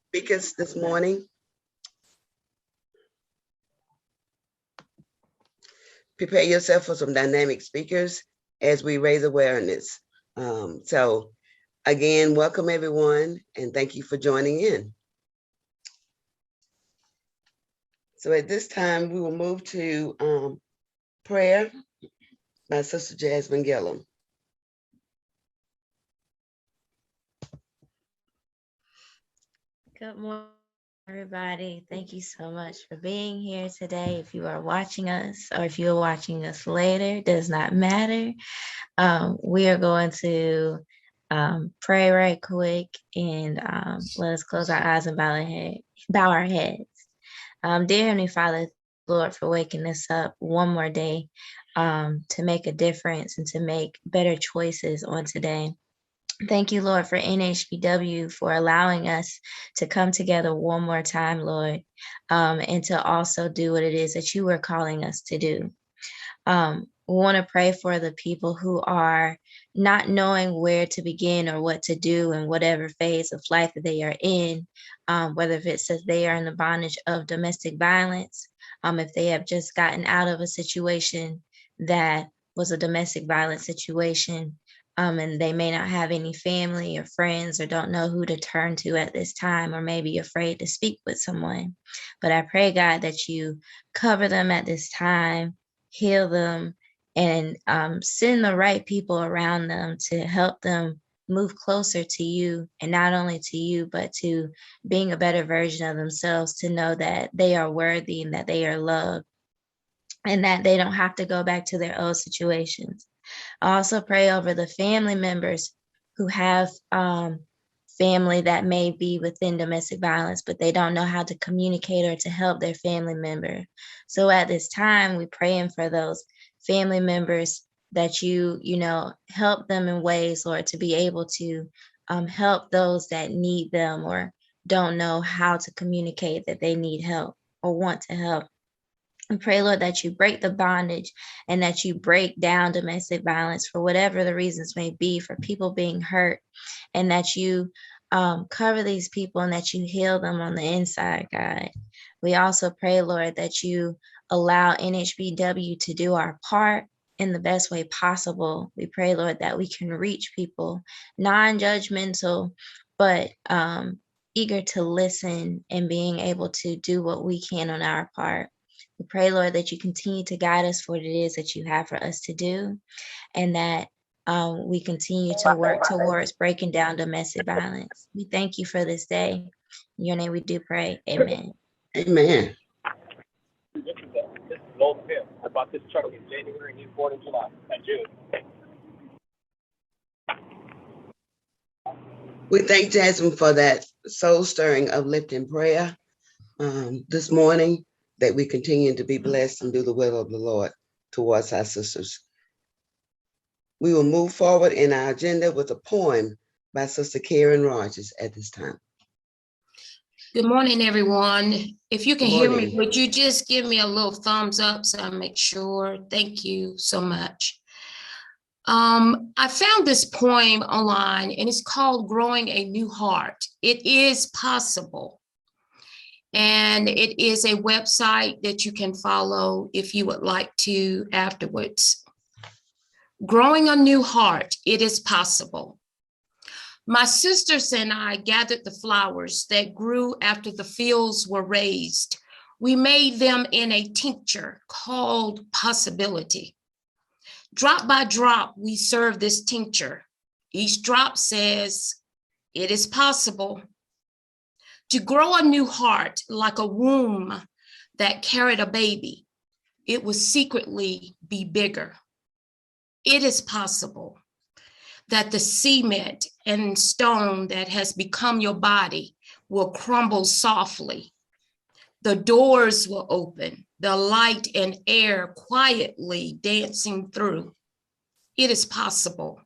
speakers this morning. Prepare yourself for some dynamic speakers as we raise awareness. So again, welcome everyone, and thank you for joining in. So at this time, we will move to prayer by Sister Jasmine Gillum. Good morning, everybody. Thank you so much for being here today. If you are watching us or if you're watching us later, does not matter. We are going to pray right quick and let us close our eyes and bow our heads. Dear Heavenly Father, Lord, for waking us up one more day to make a difference and to make better choices on today. Thank you, Lord, for NHBW, for allowing us to come together one more time, Lord, and to also do what it is that you were calling us to do. We want to pray for the people who are not knowing where to begin or what to do in whatever phase of life that they are in, whether if it says they are in the bondage of domestic violence, if they have just gotten out of a situation that was a domestic violence situation, and they may not have any family or friends or don't know who to turn to at this time, or maybe afraid to speak with someone. But I pray, God, that you cover them at this time, heal them, and send the right people around them to help them move closer to you, and not only to you, but to being a better version of themselves, to know that they are worthy and that they are loved, and that they don't have to go back to their old situations. I also pray over the family members who have family that may be within domestic violence, but they don't know how to communicate or to help their family member. So at this time, we're praying for those family members that you help them in ways, Lord, to be able to help those that need them or don't know how to communicate that they need help or want to help. We pray, Lord, that you break the bondage and that you break down domestic violence for whatever the reasons may be, for people being hurt, and that you cover these people and that you heal them on the inside, God. We also pray, Lord, that you allow NHBW to do our part in the best way possible. We pray, Lord, that we can reach people, non-judgmental, but eager to listen and being able to do what we can on our part. We pray, Lord, that you continue to guide us for what it is that you have for us to do, and that we continue to work towards breaking down domestic violence. We thank you for this day. In your name we do pray. Amen. Amen. This is Lowe's Hill. I bought this truck in January and he's born in July. June. We thank Jasmine for that soul-stirring, uplifting prayer this morning, that we continue to be blessed and do the will of the Lord towards our sisters. We will move forward in our agenda with a poem by Sister Karen Rogers at this time. Good morning, everyone. If you can hear me, would you just give me a little thumbs up so I make sure? Thank you so much. I found this poem online and it's called Growing a New Heart. It is possible. And it is a website that you can follow if you would like to afterwards. Growing a new heart, it is possible. My sisters and I gathered the flowers that grew after the fields were raised. We made them in a tincture called possibility. Drop by drop, we serve this tincture. Each drop says, it is possible. To grow a new heart like a womb that carried a baby, it will secretly be bigger. It is possible that the cement and stone that has become your body will crumble softly. The doors will open, the light and air quietly dancing through. It is possible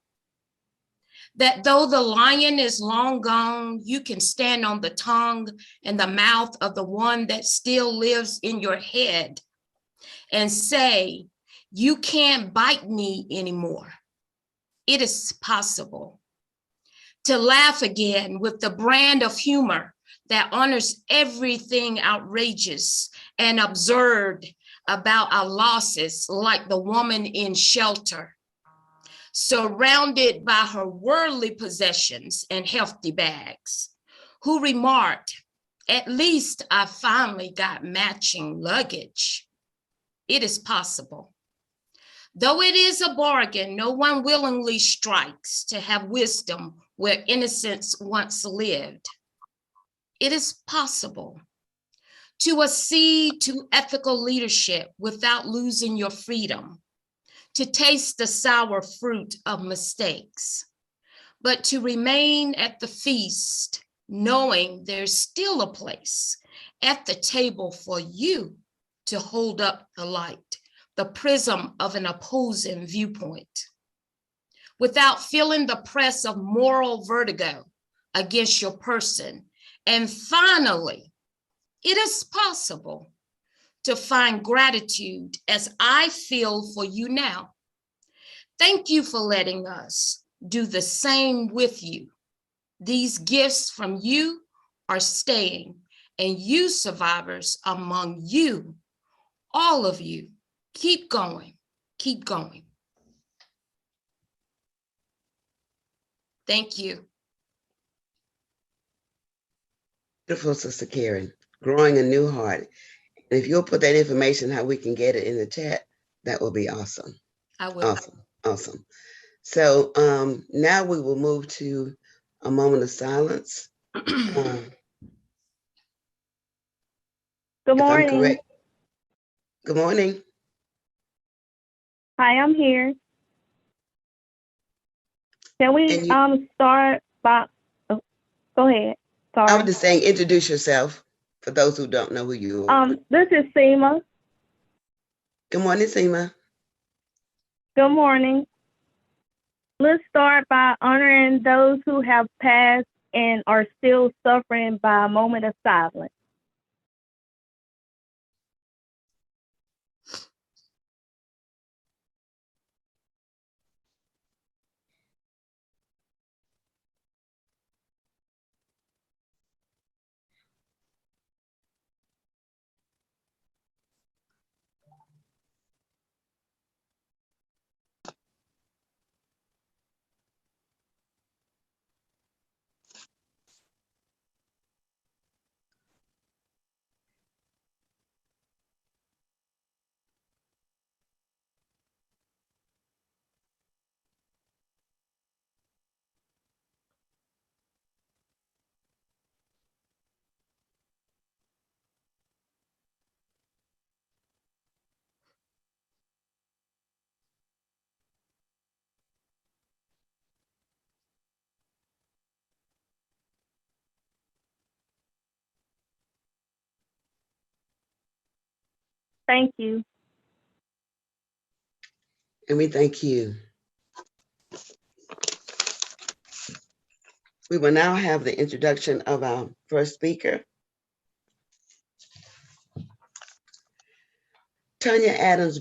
that though the lion is long gone, you can stand on the tongue and the mouth of the one that still lives in your head and say, you can't bite me anymore. It is possible to laugh again with the brand of humor that honors everything outrageous and absurd about our losses, like the woman in shelter, surrounded by her worldly possessions and hefty bags, who remarked, "At least I finally got matching luggage." It is possible. Though it is a bargain, no one willingly strikes to have wisdom where innocence once lived. It is possible to accede to ethical leadership without losing your freedom, to taste the sour fruit of mistakes, but to remain at the feast, knowing there's still a place at the table for you to hold up the light, the prism of an opposing viewpoint, without feeling the press of moral vertigo against your person. And finally, it is possible to find gratitude as I feel for you now. Thank you for letting us do the same with you. These gifts from you are staying, and you survivors among you, all of you, keep going, keep going. Thank you. Beautiful, Sister Karen. Growing a New Heart. And if you'll put that information, how we can get it in the chat, that will be awesome. I will. Awesome, awesome. So now we will move to a moment of silence. Good If I'm morning. correct. Good morning. Hi, I'm here. Can we And you- start by? Oh, go ahead. I Sorry. was just saying, introduce yourself for those who don't know who you are. This is Seema. Good morning, Seema. Good morning. Let's start by honoring those who have passed and are still suffering by a moment of silence. Thank you. And we thank you. We will now have the introduction of our first speaker. Tanya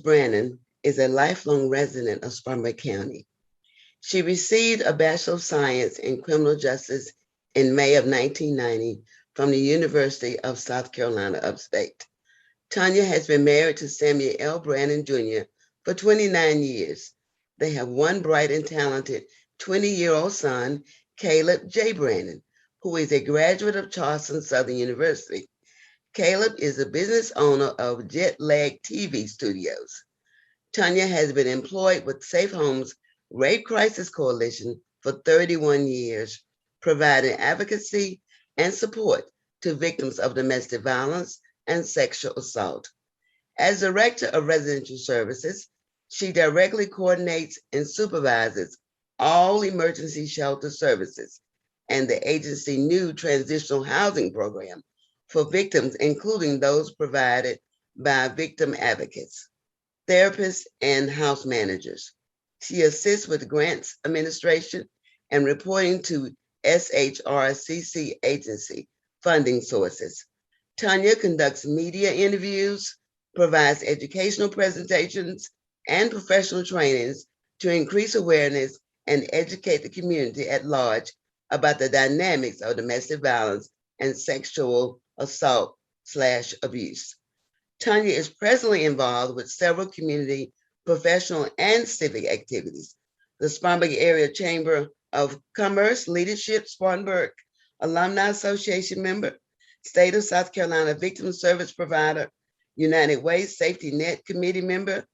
Brannon is a lifelong resident of Spartanburg County. She received a Bachelor of Science in Criminal Justice in May of 1990 from the University of South Carolina upstate. Tanya has been married to Samuel L. Brannon Jr. for 29 years. They have one bright and talented 20-year-old son, Caleb J. Brannon, who is a graduate of Charleston Southern University. Caleb is a business owner of Jet Lag TV Studios. Tanya has been employed with Safe Homes Rape Crisis Coalition for 31 years, providing advocacy and support to victims of domestic violence and sexual assault. As Director of Residential Services, she directly coordinates and supervises all emergency shelter services and the agency's new transitional housing program for victims, including those provided by victim advocates, therapists, and house managers. She assists with grants administration and reporting to SHRCC agency funding sources. Tanya conducts media interviews, provides educational presentations and professional trainings to increase awareness and educate the community at large about the dynamics of domestic violence and sexual assault/abuse. Tanya is presently involved with several community, professional, and civic activities. The Spartanburg Area Chamber of Commerce Leadership, Spartanburg Alumni Association member, State of South Carolina Victim Service Provider, United Way Safety Net Committee member,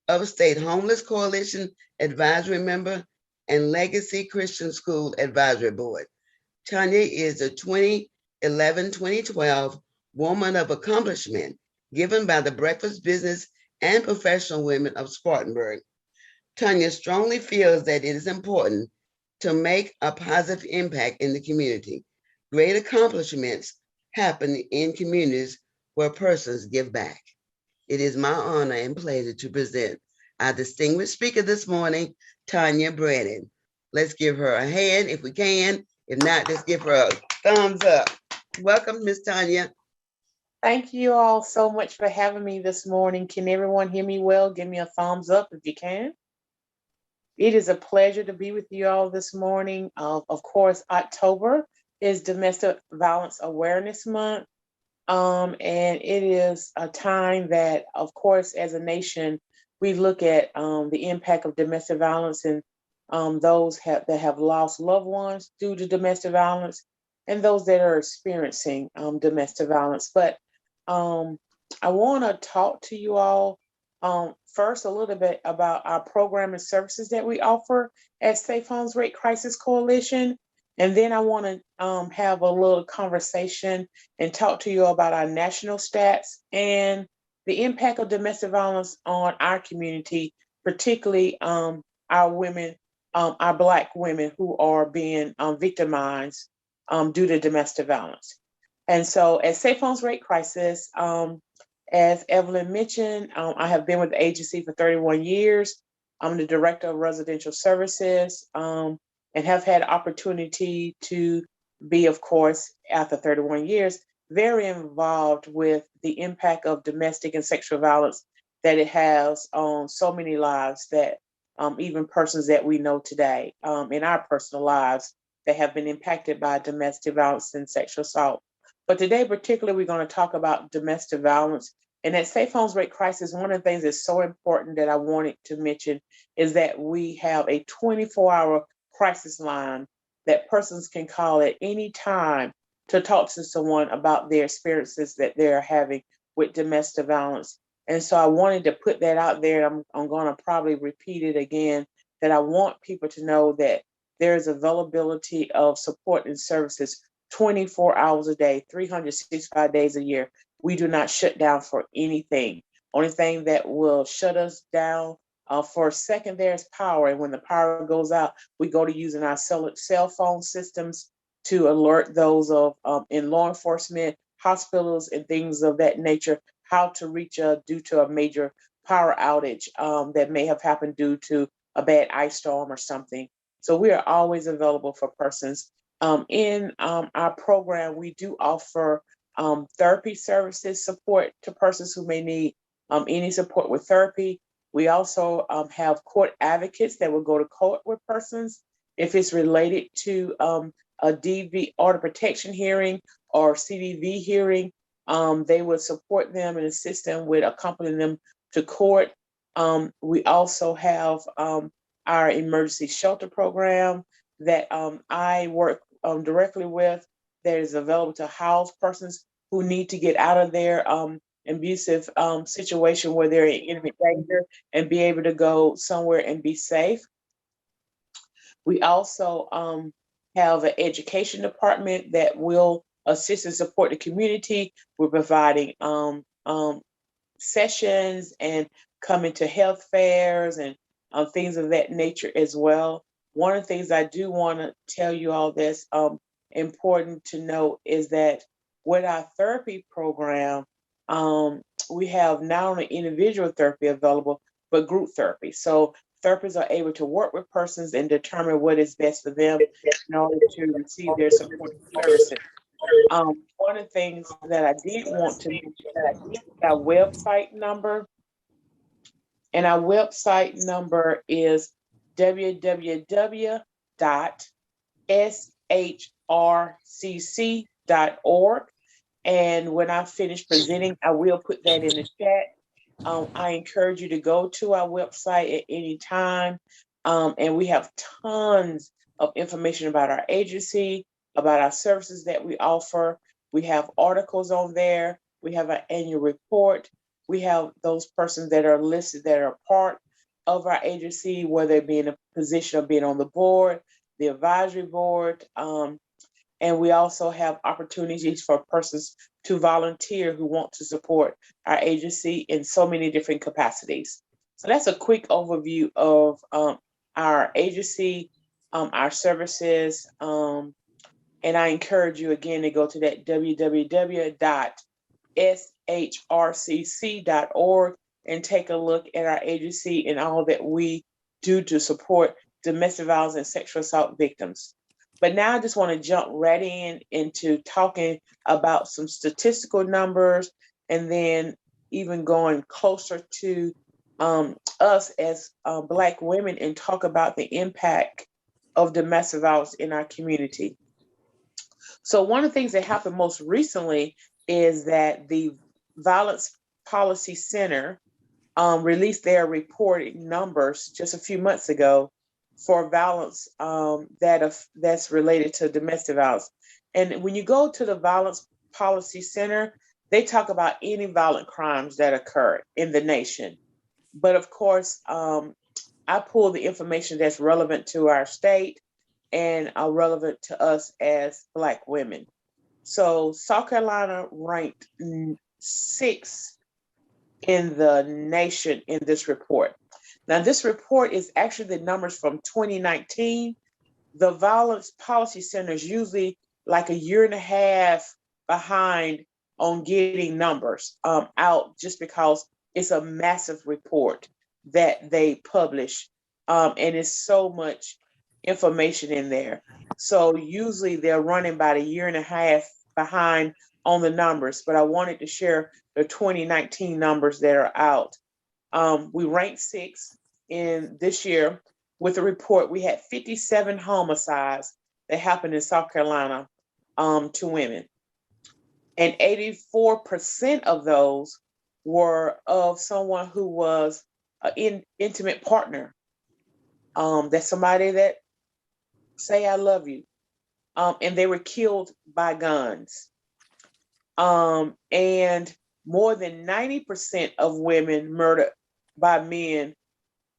Upstate Homeless Coalition Advisory member, and Legacy Christian School Advisory Board. Tanya is a 2011-2012 Woman of Accomplishment given by the Breakfast Business and Professional Women of Spartanburg. Tanya strongly feels that it is important to make a positive impact in the community. Great accomplishments happen in communities where persons give back. It is my honor and pleasure to present our distinguished speaker this morning, Tanya Brennan. Let's give her a hand if we can. If not, let's give her a thumbs up. Welcome, Miss Tanya. Thank you all so much for having me this morning. Can everyone hear me well? Give me a thumbs up if you can. It is a pleasure to be with you all this morning. Of course, October is Domestic Violence Awareness Month. And it is a time that, of course, as a nation, we look at the impact of domestic violence and those that have lost loved ones due to domestic violence and those that are experiencing domestic violence. But I want to talk to you all first a little bit about our program and services that we offer at Safe Homes Rape Crisis Coalition. And then I want to have a little conversation and talk to you about our national stats and the impact of domestic violence on our community, particularly our women, our Black women who are being victimized due to domestic violence. And so at Safe Homes Rape Crisis, as Evelyn mentioned, I have been with the agency for 31 years. I'm the Director of Residential Services. And have had opportunity to be, of course, after 31 years, very involved with the impact of domestic and sexual violence that it has on so many lives, that even persons that we know today in our personal lives that have been impacted by domestic violence and sexual assault. But today, particularly, we're going to talk about domestic violence. And at Safe Homes Rape Crisis, one of the things that's so important that I wanted to mention is that we have a 24-hour crisis line that persons can call at any time to talk to someone about their experiences that they're having with domestic violence. And so I wanted to put that out there. I'm going to probably repeat it again, that I want people to know that there is availability of support and services 24 hours a day, 365 days a year. We do not shut down for anything. Only thing that will shut us down for a second, there's power. And when the power goes out, we go to using our cell phone systems to alert those of in law enforcement, hospitals, and things of that nature, how to reach due to a major power outage that may have happened due to a bad ice storm or something. So we are always available for persons. In our program, we do offer therapy services, support to persons who may need any support with therapy. We also have court advocates that will go to court with persons if it's related to a DV order protection hearing or CDV hearing. They would support them and assist them with accompanying them to court. We also have our emergency shelter program that I work directly with, that is available to house persons who need to get out of their abusive situation where they're in imminent danger and be able to go somewhere and be safe. We also have an education department that will assist and support the community. We're providing sessions and coming to health fairs and things of that nature as well. One of the things I do want to tell you all that's important to know is that with our therapy program, we have not only individual therapy available, but group therapy. So therapists are able to work with persons and determine what is best for them in order to receive their support services. One of the things that I did want to mention is our website number. And our website number is www.shrc, NHRCC.org. And when I finish presenting, I will put that in the chat. I encourage you to go to our website at any time. And we have tons of information about our agency, about our services that we offer. We have articles on there. We have an annual report. We have those persons that are listed that are part of our agency, whether it be in a position of being on the board, the advisory board. And we also have opportunities for persons to volunteer who want to support our agency in so many different capacities. So that's a quick overview of our agency, our services. And I encourage you again to go to that www.shrcc.org and take a look at our agency and all that we do to support domestic violence and sexual assault victims. But now I just want to jump right into talking about some statistical numbers, and then even going closer to us as Black women, and talk about the impact of domestic violence in our community. So one of the things that happened most recently is that the Violence Policy Center released their reporting numbers just a few months ago for violence that's related to domestic violence. And when you go to the Violence Policy Center, they talk about any violent crimes that occur in the nation. But of course, I pull the information that's relevant to our state and are relevant to us as Black women. So South Carolina ranked 6th in the nation in this report. Now, this report is actually the numbers from 2019. The Violence Policy Center is usually like a year and a half behind on getting numbers out, just because it's a massive report that they publish. And it's so much information in there. So usually they're running about a year and a half behind on the numbers, but I wanted to share the 2019 numbers that are out. We ranked 6th in this year with a report. We had 57 homicides that happened in South Carolina to women. And 84% of those were of someone who was an intimate partner. That's somebody that say, I love you. And they were killed by guns. And more than 90% of women murdered by men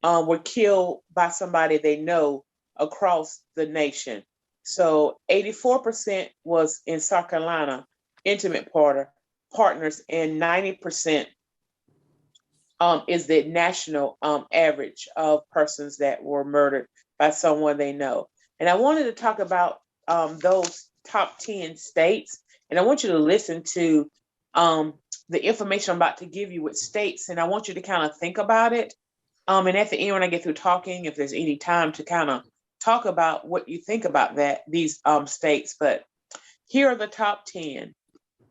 were killed by somebody they know across the nation. So 84% was in South Carolina, intimate partners, and 90% is the national average of persons that were murdered by someone they know. And I wanted to talk about those top 10 states, and I want you to listen to the information I'm about to give you with states, and I want you to kind of think about it. And at the end, when I get through talking, if there's any time to kind of talk about what you think about these states. But here are the top 10: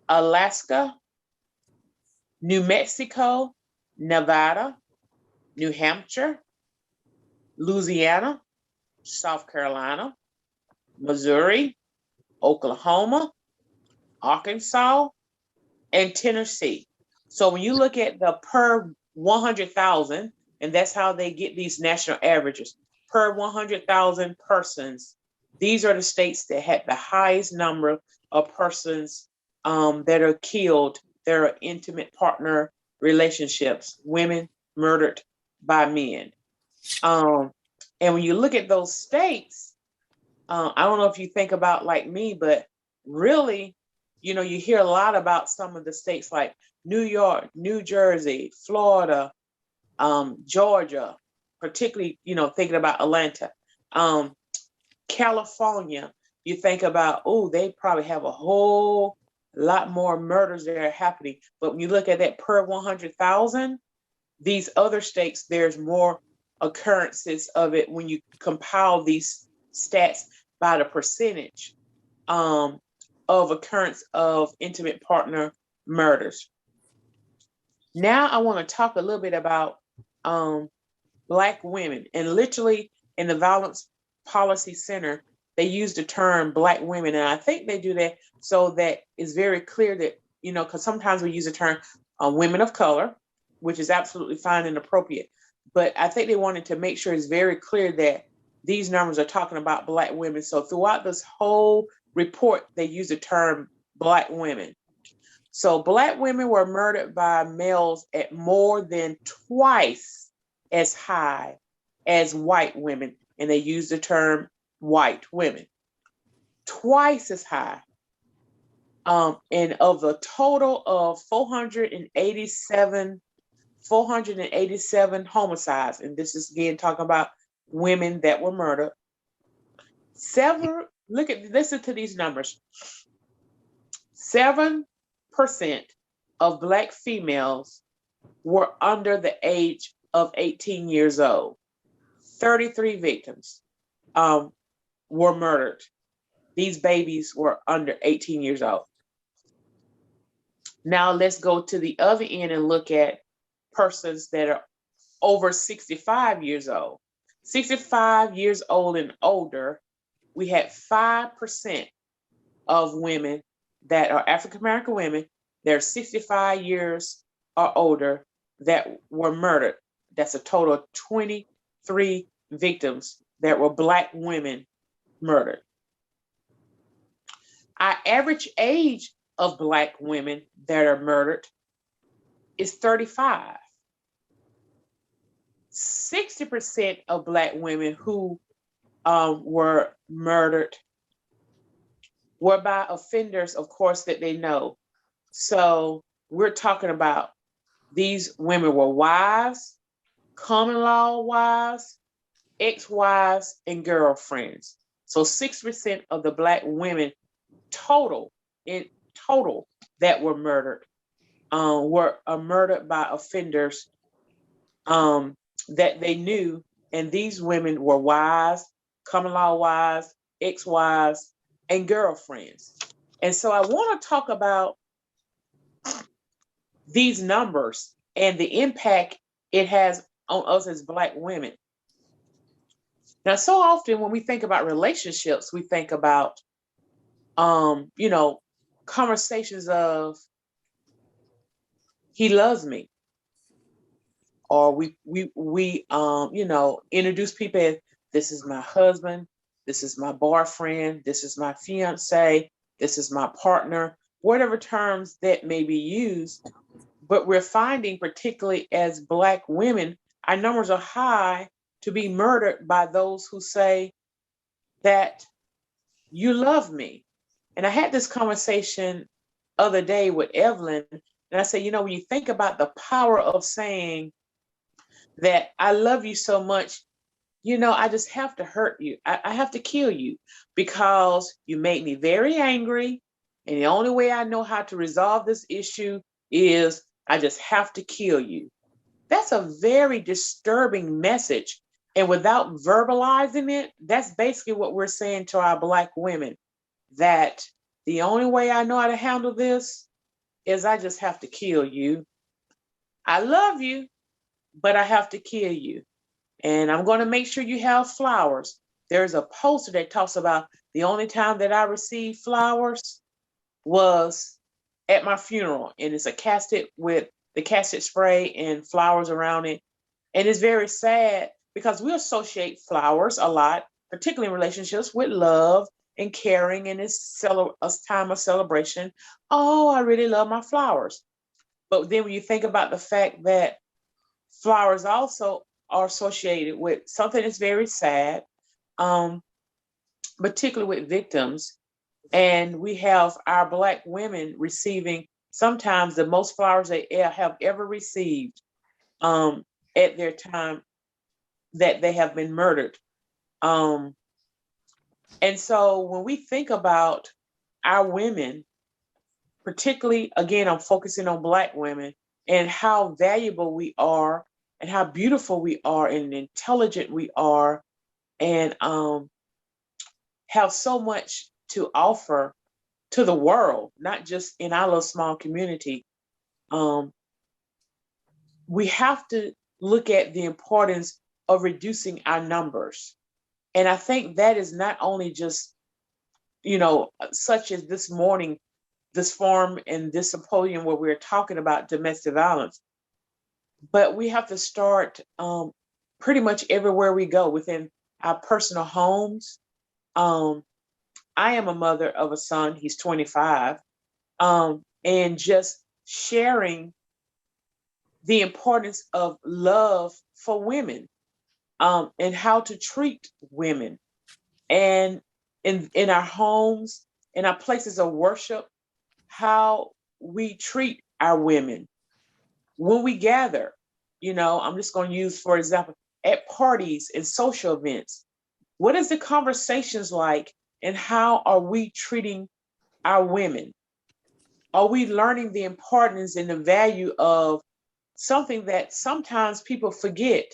Alaska, New Mexico, Nevada, New Hampshire, Louisiana, South Carolina, Missouri, Oklahoma, Arkansas, and Tennessee. So when you look at the per 100,000, and that's how they get these national averages, per 100,000 persons, these are the states that had the highest number of persons that are killed. There are intimate partner relationships, women murdered by men. And when you look at those states, I don't know if you think about like me, but really, you hear a lot about some of the states like New York, New Jersey, Florida, Georgia, particularly, thinking about Atlanta, California. You think about, they probably have a whole lot more murders that are happening. But when you look at that per 100,000, these other states, there's more occurrences of it when you compile these stats by the percentage of occurrence of intimate partner murders. Now I want to talk a little bit about Black women, and literally in the Violence Policy Center, they use the term Black women. And I think they do that so that it's very clear that, you know, because sometimes we use the term women of color, which is absolutely fine and appropriate. But I think they wanted to make sure it's very clear that these numbers are talking about Black women. So throughout this whole report, they use the term Black women. So Black women were murdered by males at more than twice as high as white women. And they use the term white women. Twice as high. And of the total of 487 homicides, and this is again talking about women that were murdered. Listen to these numbers. 7% of Black females were under the age of 18 years old. 33 victims were murdered. These babies were under 18 years old. Now let's go to the other end and look at persons that are over 65 years old. 65 years old and older, we had 5% of women that are African-American women that are 65 years or older that were murdered. That's a total of 23 victims that were Black women murdered. Our average age of Black women that are murdered is 35. 60% of Black women who were murdered were by offenders, of course, that they know. So we're talking about these women were wives, common law wives, ex-wives, and girlfriends. So 6% of the Black women total that were murdered were murdered by offenders that they knew, and these women were wives, common law wives, ex-wives, and girlfriends. And so I want to talk about these numbers and the impact it has on us as Black women. Now, so often when we think about relationships, we think about, conversations of, he loves me. Or we introduce people as, this is my husband, this is my boyfriend, this is my fiance, this is my partner, whatever terms that may be used. But we're finding, particularly as Black women, our numbers are high to be murdered by those who say that you love me. And I had this conversation other day with Evelyn, and I said, when you think about the power of saying that I love you so much, I just have to hurt you. I have to kill you because you made me very angry. And the only way I know how to resolve this issue is I just have to kill you. That's a very disturbing message. And without verbalizing it, that's basically what we're saying to our Black women, that the only way I know how to handle this is I just have to kill you. I love you, but I have to kill you. And I'm going to make sure you have flowers. There's a poster that talks about the only time that I received flowers was at my funeral. And it's a casket with the casket spray and flowers around it. And it's very sad because we associate flowers a lot, particularly in relationships, with love and caring, and it's a time of celebration. Oh, I really love my flowers. But then when you think about the fact that flowers also are associated with something that's very sad, particularly with victims. And we have our Black women receiving sometimes the most flowers they have ever received at their time that they have been murdered. And so when we think about our women, particularly, again, I'm focusing on Black women and how valuable we are and how beautiful we are and intelligent we are, and have so much to offer to the world, not just in our little small community. We have to look at the importance of reducing our numbers. And I think that is not only just, such as this morning, this forum and this symposium where we're talking about domestic violence, but we have to start pretty much everywhere we go within our personal homes. I am a mother of a son, he's 25, and just sharing the importance of love for women, and how to treat women, and in our homes, in our places of worship, how we treat our women when we gather. I'm just going to use, for example, at parties and social events. What is the conversations like, and how are we treating our women? Are we learning the importance and the value of something that sometimes people forget?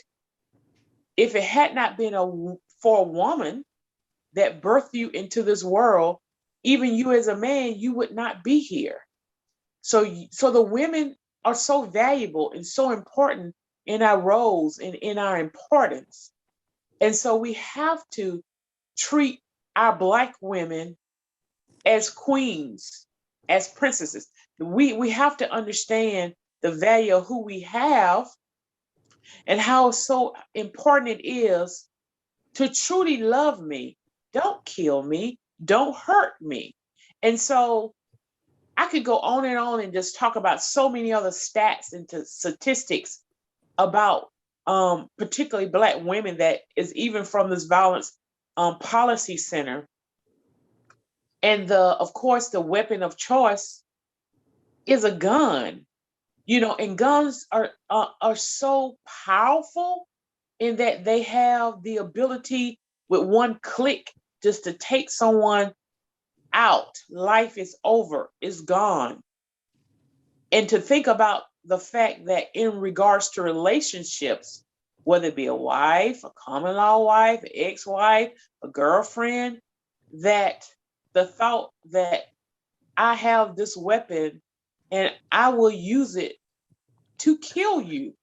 If it had not been for a woman that birthed you into this world, even you as a man, you would not be here. So the women are so valuable and so important in our roles and in our importance. And so we have to treat our Black women as queens, as princesses. We have to understand the value of who we have and how so important it is to truly love me. Don't kill me. Don't hurt me. And so I could go on and just talk about so many other stats and statistics about particularly Black women that is even from this violence policy center. And of course, the weapon of choice is a gun, and guns are so powerful in that they have the ability with one click just to take someone out. Life is over, it's gone. And to think about the fact that in regards to relationships, whether it be a wife, a common law wife, an ex-wife, a girlfriend, that the thought that I have this weapon and I will use it to kill you,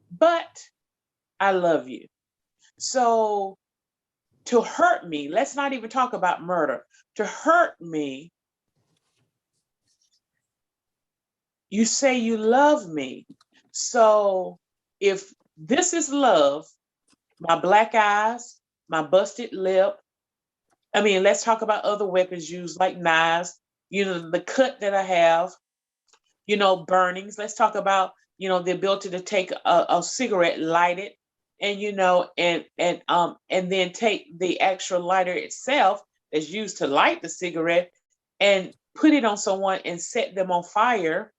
but I love you. So to hurt me, let's not even talk about murder. To hurt me, you say you love me. So if this is love, my black eyes, my busted lip, let's talk about other weapons used like knives, the cut that I have, burnings. Let's talk about, the ability to take a cigarette, light it, and then take the actual lighter itself that's used to light the cigarette and put it on someone and set them on fire.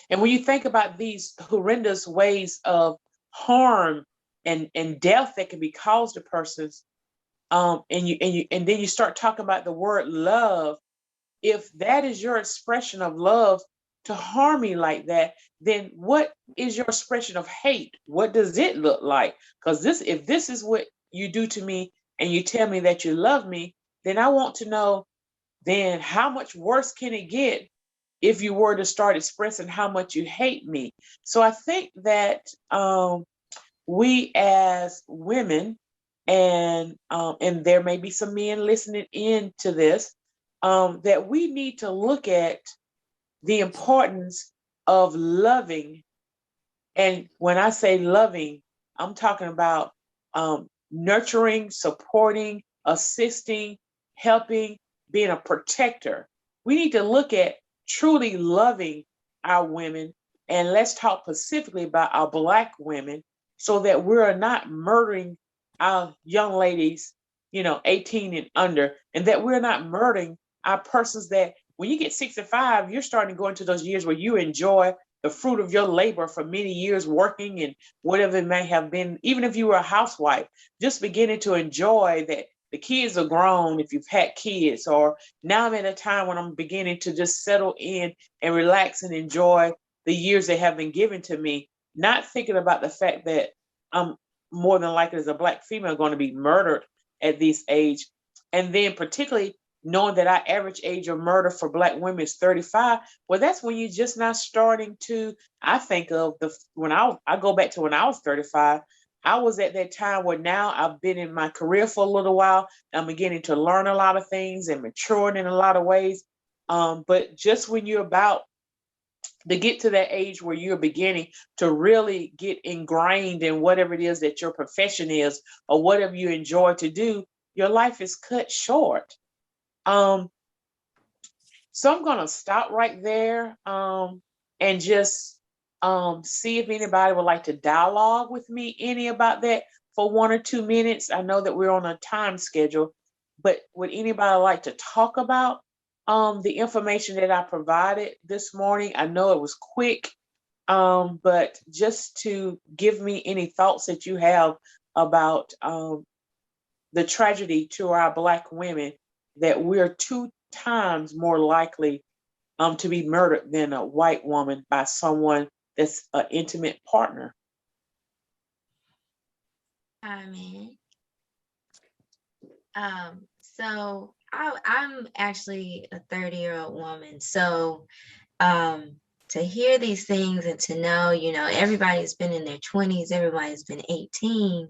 And when you think about these horrendous ways of harm and death that can be caused to persons, and then you start talking about the word love. If that is your expression of love to harm me like that, then what is your expression of hate? What does it look like? Because if this is what you do to me and you tell me that you love me, then I want to know then how much worse can it get if you were to start expressing how much you hate me. So I think that we as women, and there may be some men listening in to this, that we need to look at the importance of loving. And when I say loving, I'm talking about nurturing, supporting, assisting, helping, being a protector. We need to look at truly loving our women. And let's talk specifically about our Black women so that we're not murdering our young ladies, 18 and under, and that we're not murdering our persons that when you get 65, you're starting to go into those years where you enjoy the fruit of your labor for many years working and whatever it may have been. Even if you were a housewife, just beginning to enjoy that the kids are grown if you've had kids, or now I'm at a time when I'm beginning to just settle in and relax and enjoy the years that have been given to me, not thinking about the fact that I'm more than likely as a Black female going to be murdered at this age. And then particularly knowing that our average age of murder for Black women is 35, well, that's when you're just not starting to, I think of when I go back to when I was 35, I was at that time where now I've been in my career for a little while. I'm beginning to learn a lot of things and maturing in a lot of ways. But just when you're about to get to that age where you're beginning to really get ingrained in whatever it is that your profession is or whatever you enjoy to do, your life is cut short. So I'm going to stop right there and just see if anybody would like to dialogue with me any about that for 1 or 2 minutes. I know that we're on a time schedule, but would anybody like to talk about the information that I provided this morning? I know it was quick, but just to give me any thoughts that you have about the tragedy to our Black women, that we're 2 times more likely to be murdered than a white woman by someone that's an intimate partner. Amen. So I'm actually a 30-year-old woman. So to hear these things and to know, everybody's been in their 20s, everybody's been 18.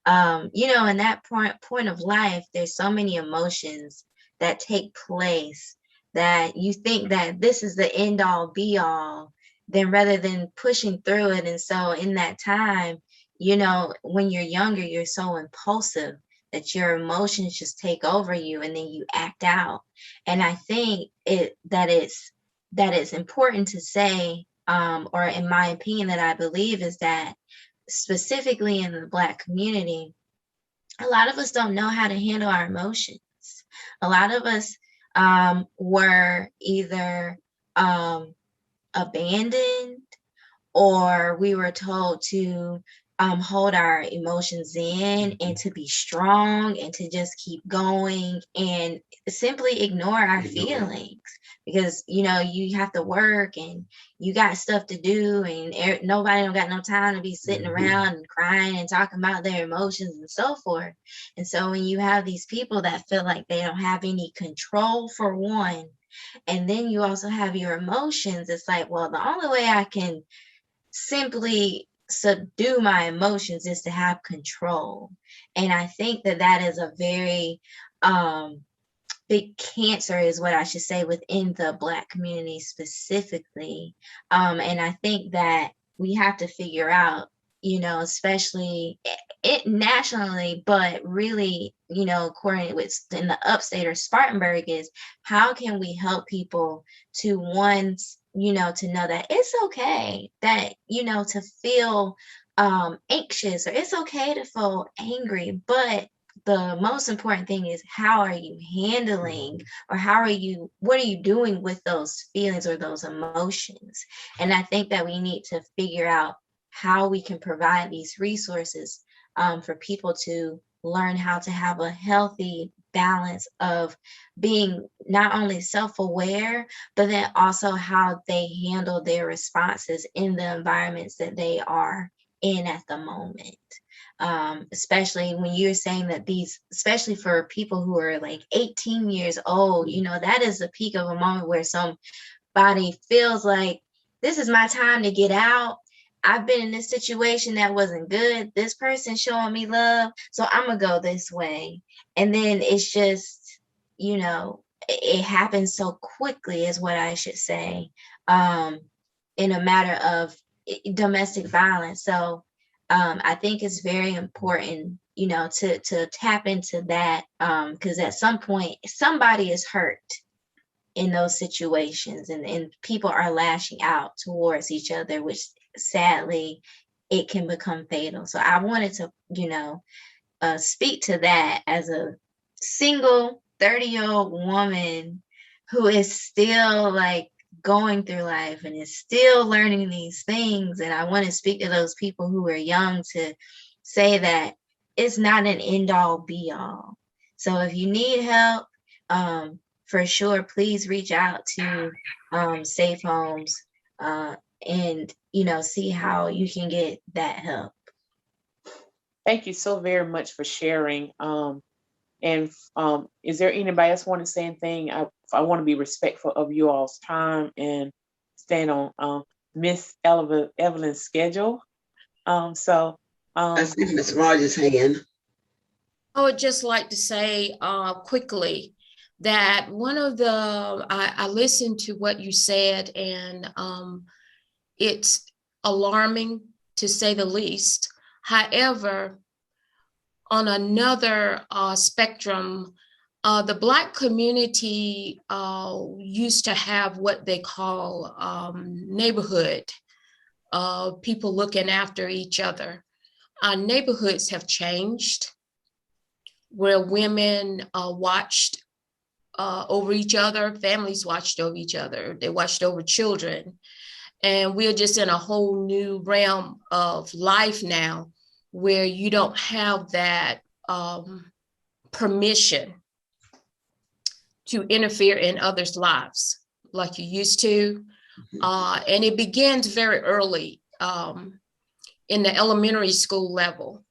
In that point of life, there's so many emotions that take place that you think that this is the end all be all, then rather than pushing through it. And so in that time, when you're younger, you're so impulsive that your emotions just take over you and then you act out. And I think that it's important to say, or in my opinion, that I believe is that specifically in the Black community, a lot of us don't know how to handle our emotions. A lot of us were either abandoned, or we were told to hold our emotions in and to be strong and to just keep going and simply ignore our feelings, because you have to work and you got stuff to do, and nobody don't got no time to be sitting around and crying and talking about their emotions and so forth. And so when you have these people that feel like they don't have any control, for one, and then you also have your emotions, it's like, well, the only way I can simply subdue my emotions is to have control. And I think that is a very big cancer, is what I should say, within the Black community specifically. And I think that we have to figure out, especially it nationally, but really, according with in the upstate or Spartanburg, is how can we help people to one, to know that it's okay that, to feel anxious, or it's okay to feel angry, but the most important thing is, how are you handling, or what are you doing with those feelings or those emotions? And I think that we need to figure out how we can provide these resources for people to learn how to have a healthy balance of being not only self-aware, but then also how they handle their responses in the environments that they are in at the moment. Especially when you're saying that especially for people who are like 18 years old, that is the peak of a moment where somebody feels like, this is my time to get out. I've been in this situation that wasn't good. This person showing me love, so I'm gonna go this way. And then it's just, it happens so quickly, is what I should say, in a matter of domestic violence. So I think it's very important, to tap into that, because at some point somebody is hurt in those situations, and people are lashing out towards each other, which sadly it can become fatal. So I wanted to, speak to that as a single 30-year-old woman who is still like going through life and is still learning these things. And I want to speak to those people who are young to say that it's not an end all be all. So if you need help, for sure, please reach out to Safe Homes and, see how you can get that help. Thank you so very much for sharing. And is there anybody else want to say anything? I want to be respectful of you all's time and stand on Miss Evelyn's schedule. So I see Ms. Rogers' hand. I would just like to say quickly that one of the, I listened to what you said, and it's alarming to say the least. However, on another spectrum, the Black community used to have what they call neighborhood, people looking after each other. Our neighborhoods have changed, where women watched over each other, families watched over each other, they watched over children. And we're just in a whole new realm of life now, where you don't have that permission to interfere in others' lives like you used to. And it begins very early in the elementary school level,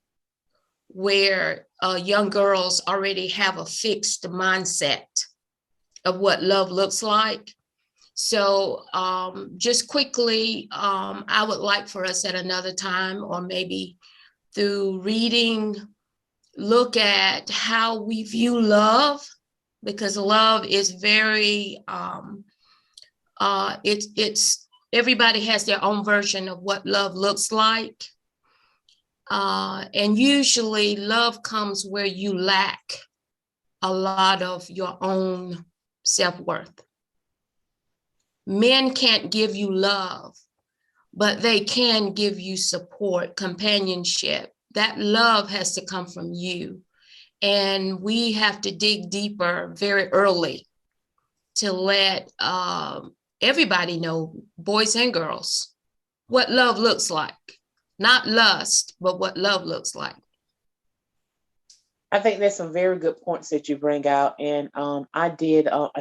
where young girls already have a fixed mindset of what love looks like. So just quickly, I would like for us at another time, or maybe through reading, look at how we view love, because love is very, it's everybody has their own version of what love looks like. And usually love comes where you lack a lot of your own self-worth. Men can't give you love, but they can give you support, companionship. That love has to come from you. And we have to dig deeper very early to let everybody know, boys and girls, what love looks like. Not lust, but what love looks like. I think there's some very good points that you bring out. And I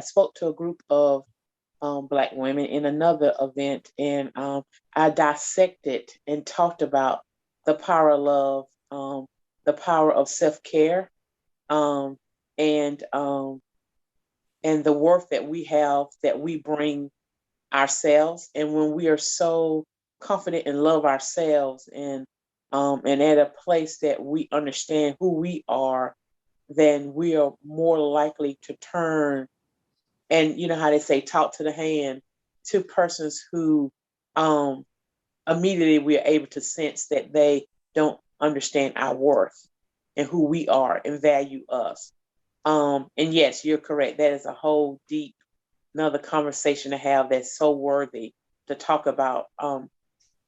spoke to a group of Black women in another event, and I dissected and talked about the power of love, the power of self-care, and the worth that we have, that we bring ourselves. And when we are so confident and love ourselves, and at a place that we understand who we are, then we are more likely to turn, and you know how they say, talk to the hand, to persons who immediately we are able to sense that they don't understand our worth and who we are and value us. And yes, you're correct. That is a whole deep, another conversation to have, that's so worthy to talk about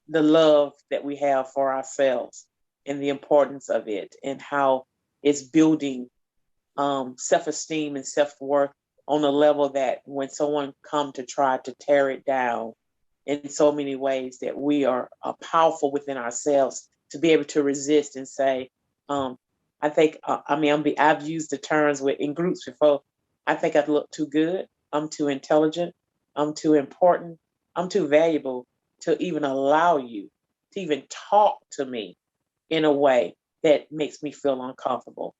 the love that we have for ourselves and the importance of it, and how it's building self-esteem and self-worth on a level that when someone come to try to tear it down in so many ways, that we are powerful within ourselves to be able to resist and say, I think, I've used the terms in groups before. I think I look too good. I'm too intelligent. I'm too important. I'm too valuable to even allow you to even talk to me in a way that makes me feel uncomfortable.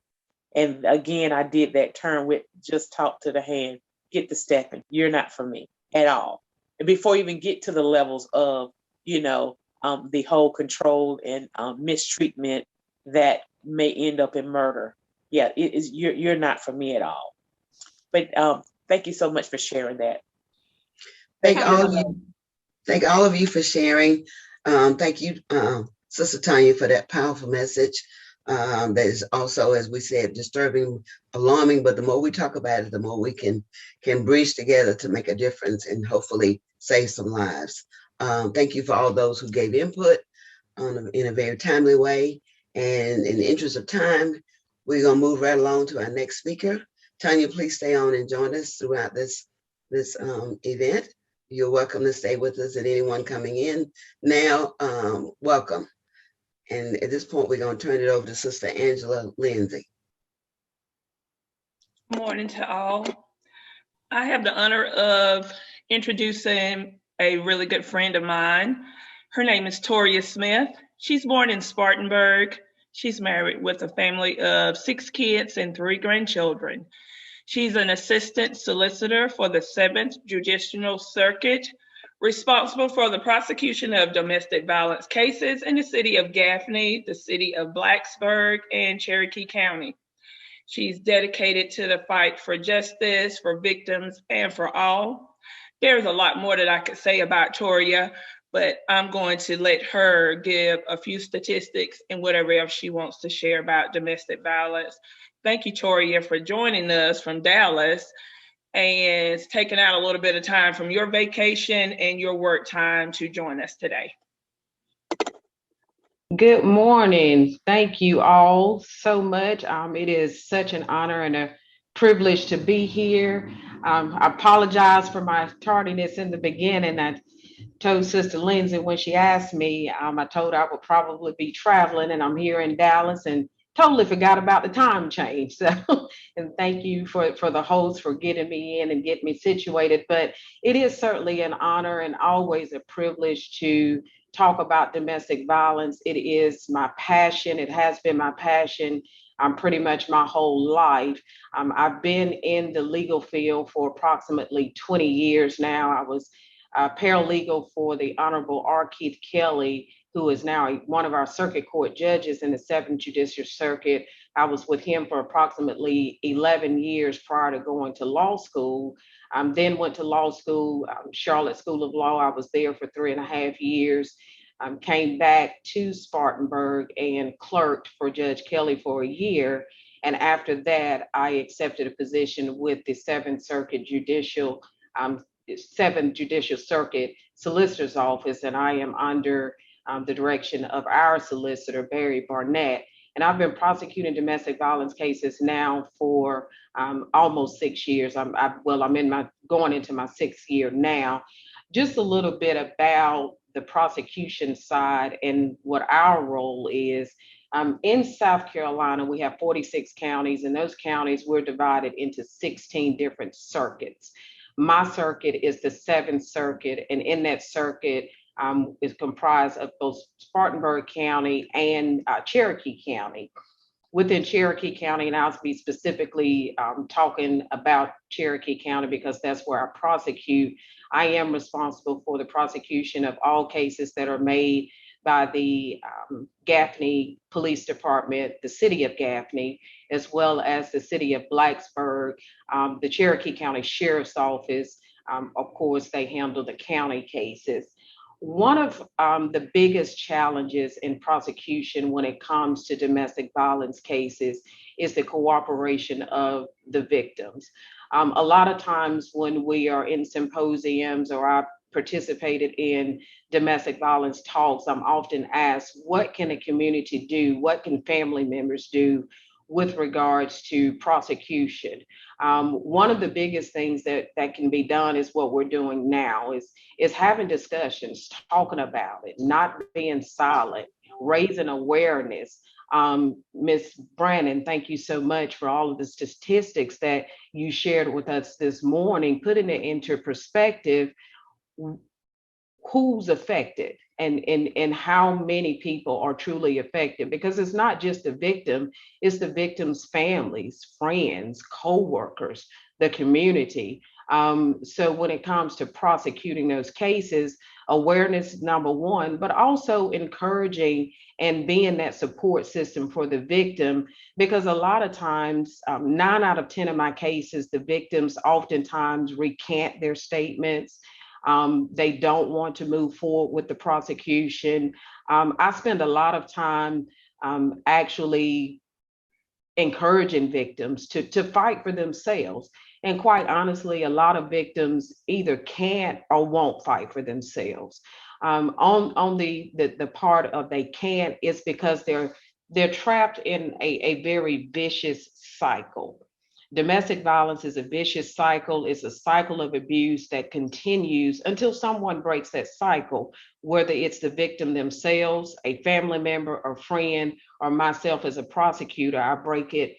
And again, I did that term with just talk to the hand, get the stepping. You're not for me at all. And before you even get to the levels of, the whole control and mistreatment that may end up in murder. Yeah, it is. You're not for me at all. But thank you so much for sharing that. Thank all of you for sharing. Thank you, Sister Tanya, for that powerful message. That is also, as we said, disturbing, alarming, but the more we talk about it, the more we can bridge together to make a difference and hopefully save some lives. Thank you for all those who gave input in a very timely way. And in the interest of time, we're going to move right along to our next speaker. Tanya, please stay on and join us throughout this event. You're welcome to stay with us, and anyone coming in now, welcome. And at this point, we're going to turn it over to Sister Angela Lindsey. Good morning to all. I have the honor of introducing a really good friend of mine. Her name is Toria Smith. She's born in Spartanburg. She's married with a family of 6 kids and 3 grandchildren. She's an assistant solicitor for the 7th Judicial Circuit, responsible for the prosecution of domestic violence cases in the city of Gaffney, the city of Blacksburg, and Cherokee County. She's dedicated to the fight for justice, for victims, and for all. There's a lot more that I could say about Toria, but I'm going to let her give a few statistics and whatever else she wants to share about domestic violence. Thank you, Toria, for joining us from Dallas and taking out a little bit of time from your vacation and your work time to join us today. Good morning. Thank you all so much. It is such an honor and a privilege to be here. I apologize for my tardiness in the beginning. I told Sister Lindsey when she asked me, I told her I would probably be traveling, and I'm here in Dallas and totally forgot about the time change. So, and thank you for the host for getting me in and getting me situated. But it is certainly an honor and always a privilege to talk about domestic violence. It is my passion. It has been my passion pretty much my whole life. I've been in the legal field for approximately 20 years now. I was paralegal for the Honorable R. Keith Kelly, who is now one of our circuit court judges in the 7th Judicial Circuit. I was with him for approximately 11 years prior to going to law school. Then went to law school, Charlotte School of Law. I was there for 3.5 years. Came back to Spartanburg and clerked for Judge Kelly for a year. And after that, I accepted a position with the 7th Judicial Circuit Solicitor's Office, and I am under the direction of our solicitor, Barry Barnett. And I've been prosecuting domestic violence cases now for almost 6 years. I'm going into my 6th year now. Just a little bit about the prosecution side and what our role is. In South Carolina, we have 46 counties, and those counties we're divided into 16 different circuits. My circuit is the 7th Circuit, and in that circuit is comprised of both Spartanburg County and Cherokee County. Within Cherokee County, and I'll be specifically talking about Cherokee County because that's where I prosecute. I am responsible for the prosecution of all cases that are made by the Gaffney Police Department, the city of Gaffney, as well as the city of Blacksburg, the Cherokee County Sheriff's Office. Of course, they handle the county cases. One of the biggest challenges in prosecution when it comes to domestic violence cases is the cooperation of the victims. A lot of times when we are in symposiums or I participated in domestic violence talks, I'm often asked, what can a community do? What can family members do with regards to prosecution? One of the biggest things that can be done is what we're doing now is having discussions, talking about it, not being silent, raising awareness. Ms. Brannon, thank you so much for all of the statistics that you shared with us this morning, putting it into perspective, who's affected and how many people are truly affected, because it's not just the victim, it's the victim's families, friends, co-workers, the community. So when it comes to prosecuting those cases, awareness is number one, but also encouraging and being that support system for the victim, because a lot of times, 9 out of 10 of my cases, the victims oftentimes recant their statements. They don't want to move forward with the prosecution. I spend a lot of time actually encouraging victims to fight for themselves. And quite honestly, a lot of victims either can't or won't fight for themselves. On the part of they can't, it's because they're trapped in a very vicious cycle. Domestic violence is a vicious cycle. It's a cycle of abuse that continues until someone breaks that cycle, whether it's the victim themselves, a family member, or friend, or myself as a prosecutor. I break it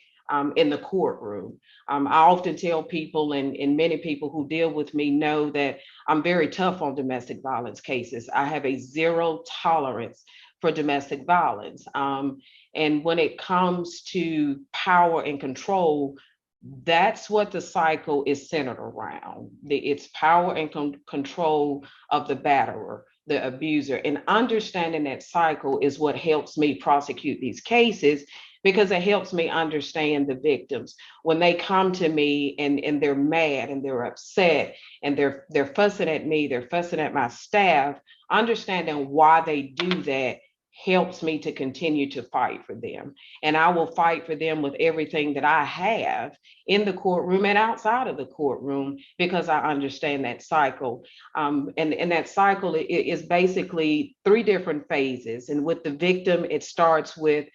in the courtroom. I often tell people, and many people who deal with me know that I'm very tough on domestic violence cases. I have a zero tolerance for domestic violence. And when it comes to power and control, That's what the cycle is centered around. It's power and control of the batterer, the abuser. And understanding that cycle is what helps me prosecute these cases, because it helps me understand the victims. When they come to me and they're mad and they're upset and they're fussing at me, they're fussing at my staff, understanding why they do that helps me to continue to fight for them. And I will fight for them with everything that I have in the courtroom and outside of the courtroom, because I understand that cycle. And that cycle is basically 3 different phases. And with the victim, it starts with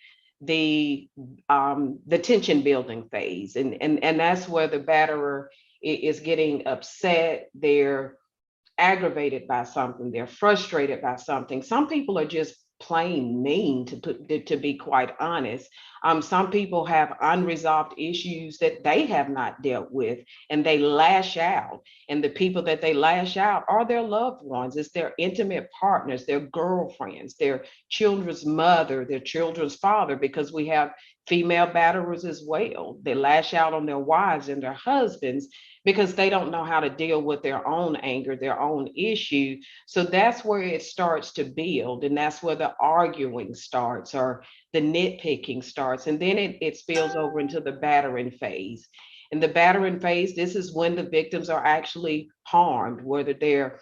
the tension building phase. And that's where the batterer is getting upset. They're aggravated by something. They're frustrated by something. Some people are just plain mean, to be quite honest. Some people have unresolved issues that they have not dealt with, and they lash out. And the people that they lash out are their loved ones. It's their intimate partners, their girlfriends, their children's mother, their children's father, because we have female batterers as well. They lash out on their wives and their husbands because they don't know how to deal with their own anger, their own issue. So that's where it starts to build. And that's where the arguing starts, or the nitpicking starts. And then it spills over into the battering phase. In the battering phase, this is when the victims are actually harmed, whether they're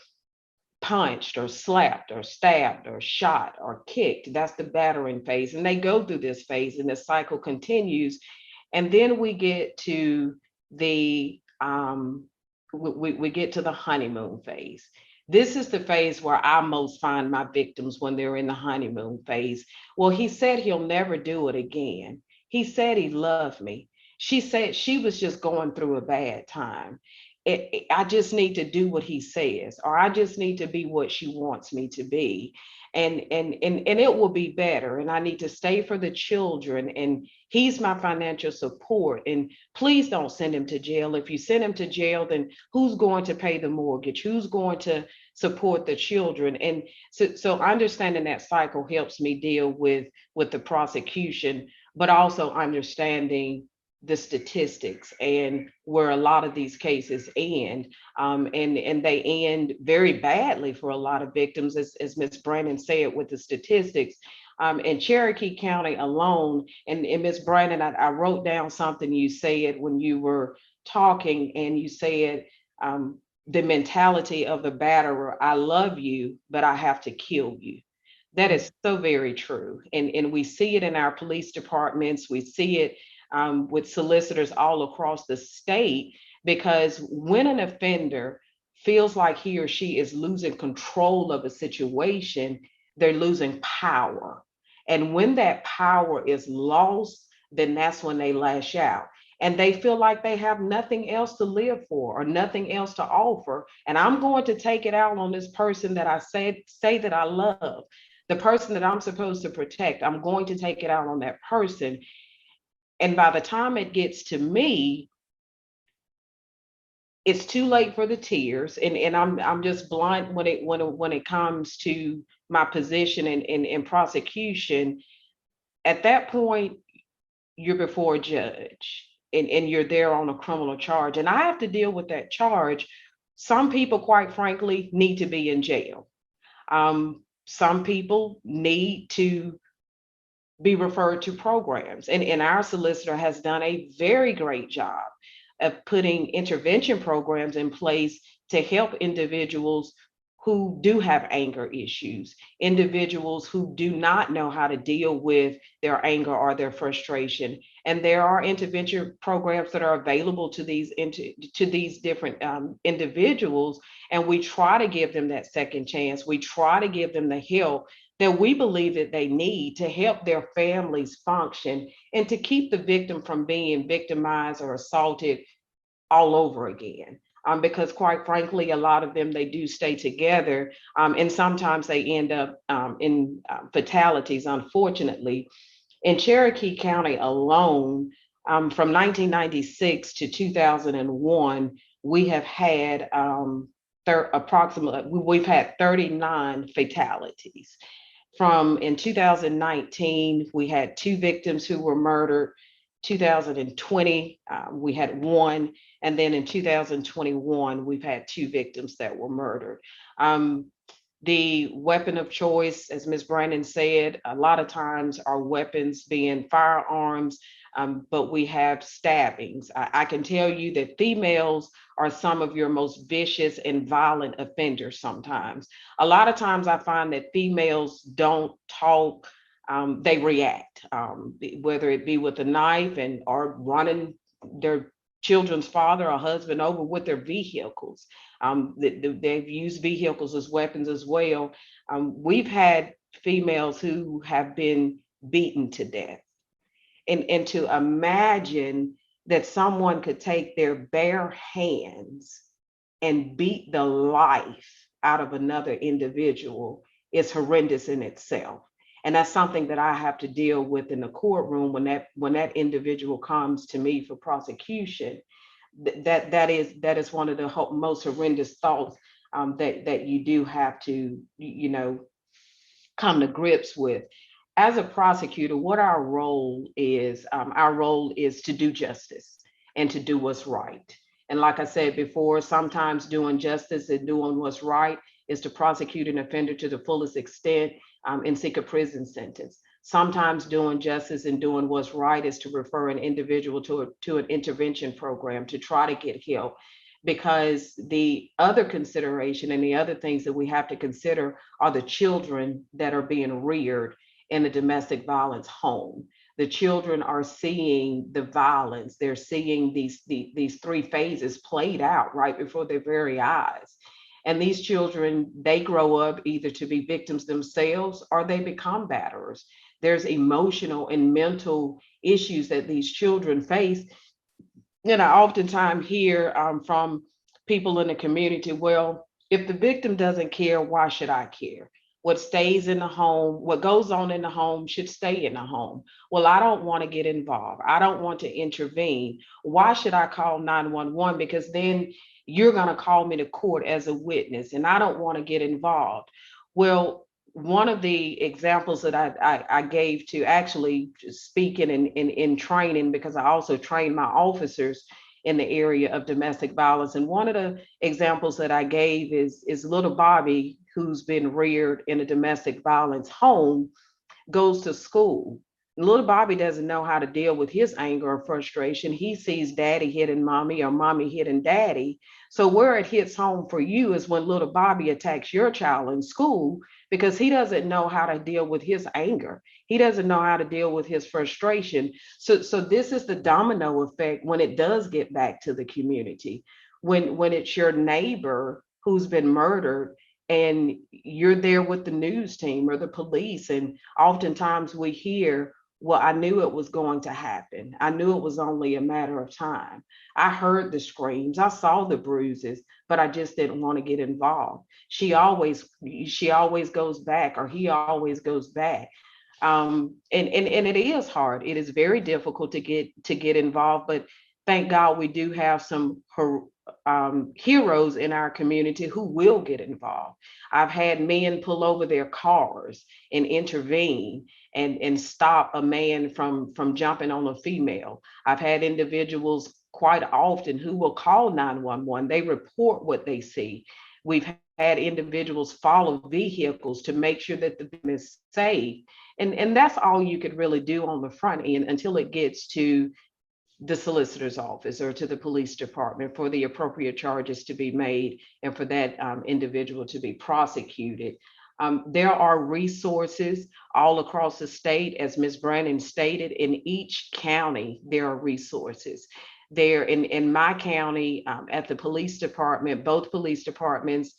punched or slapped or stabbed or shot or kicked. That's the battering phase. And they go through this phase and the cycle continues. And then we get to the we get to the honeymoon phase. This is the phase where I most find my victims when they're in the honeymoon phase. Well, he said he'll never do it again. He said he loved me. She said she was just going through a bad time. I just need to do what he says, or I just need to be what she wants me to be. And it will be better. And I need to stay for the children. And he's my financial support. And please don't send him to jail. If you send him to jail, then who's going to pay the mortgage? Who's going to support the children? And so understanding that cycle helps me deal with the prosecution, but also understanding the statistics and where a lot of these cases end. And they end very badly for a lot of victims, as Ms. Brannon said, with the statistics. In Cherokee County alone, and Ms. Brannon, I wrote down something you said when you were talking, and you said the mentality of the batterer: I love you, but I have to kill you. That is so very true. And we see it in our police departments. We see it with solicitors all across the state, because when an offender feels like he or she is losing control of a situation, they're losing power. And when that power is lost, then that's when they lash out. And they feel like they have nothing else to live for or nothing else to offer. And I'm going to take it out on this person that I say that I love, the person that I'm supposed to protect. I'm going to take it out on that person. And by the time it gets to me, it's too late for the tears. And I'm just blunt when it comes to my position in prosecution. At that point, you're before a judge, and you're there on a criminal charge. And I have to deal with that charge. Some people, quite frankly, need to be in jail. Some people need to be referred to programs. And our solicitor has done a very great job of putting intervention programs in place to help individuals who do have anger issues, individuals who do not know how to deal with their anger or their frustration. And there are intervention programs that are available to these different individuals. And we try to give them that second chance. We try to give them the help that we believe that they need to help their families function and to keep the victim from being victimized or assaulted all over again. Because quite frankly, a lot of them, they do stay together, and sometimes they end up in fatalities, unfortunately. In Cherokee County alone, from 1996 to 2001, we have had we've had 39 fatalities. In 2019, we had 2 victims who were murdered. 2020, we had one, and then in 2021, we've had 2 victims that were murdered. The weapon of choice, as Ms. Brannon said, a lot of times our weapons being firearms, but we have stabbings. I can tell you that females are some of your most vicious and violent offenders sometimes. A lot of times I find that females don't talk, they react, whether it be with a knife and or running their children's father or husband over with their vehicles. They've used vehicles as weapons as well. We've had females who have been beaten to death. And to imagine that someone could take their bare hands and beat the life out of another individual is horrendous in itself. And that's something that I have to deal with in the courtroom when that individual comes to me for prosecution. That is one of the most horrendous thoughts that you do have to, come to grips with. As a prosecutor, what our role is to do justice and to do what's right. And like I said before, sometimes doing justice and doing what's right is to prosecute an offender to the fullest extent and seek a prison sentence. Sometimes doing justice and doing what's right is to refer an individual to an intervention program to try to get help. Because the other consideration and the other things that we have to consider are the children that are being reared in a domestic violence home. The children are seeing the violence. They're seeing these 3 phases played out right before their very eyes. And these children, they grow up either to be victims themselves or they become batterers. There's emotional and mental issues that these children face. I oftentimes hear from people in the community, well, if the victim doesn't care, why should I care? What stays in the home, what goes on in the home should stay in the home. Well, I don't want to get involved. I don't want to intervene. Why should I call 911? Because then you're going to call me to court as a witness, and I don't want to get involved. Well, one of the examples that I gave to actually speaking in training, because I also train my officers in the area of domestic violence. And one of the examples that I gave is little Bobby, who's been reared in a domestic violence home, goes to school. Little Bobby doesn't know how to deal with his anger or frustration. He sees daddy hitting mommy or mommy hitting daddy. So where it hits home for you is when little Bobby attacks your child in school, because he doesn't know how to deal with his anger. He doesn't know how to deal with his frustration. So this is the domino effect when it does get back to the community. When it's your neighbor who's been murdered and you're there with the news team or the police, and oftentimes we hear, well, I knew it was going to happen. I knew it was only a matter of time. I heard the screams, I saw the bruises, but I just didn't want to get involved. She always goes back, or he always goes back. And it is hard. It is very difficult to get involved, but thank God we do have some heroes in our community who will get involved. I've had men pull over their cars and intervene and stop a man from jumping on a female. I've had individuals quite often who will call 911. They report what they see. We've had individuals follow vehicles to make sure that the victim is safe. And that's all you could really do on the front end until it gets to the solicitor's office or to the police department for the appropriate charges to be made and for that individual to be prosecuted. There are resources all across the state, as Ms. Brannon stated. In each county, there are resources. There in my county, at the police department, both police departments,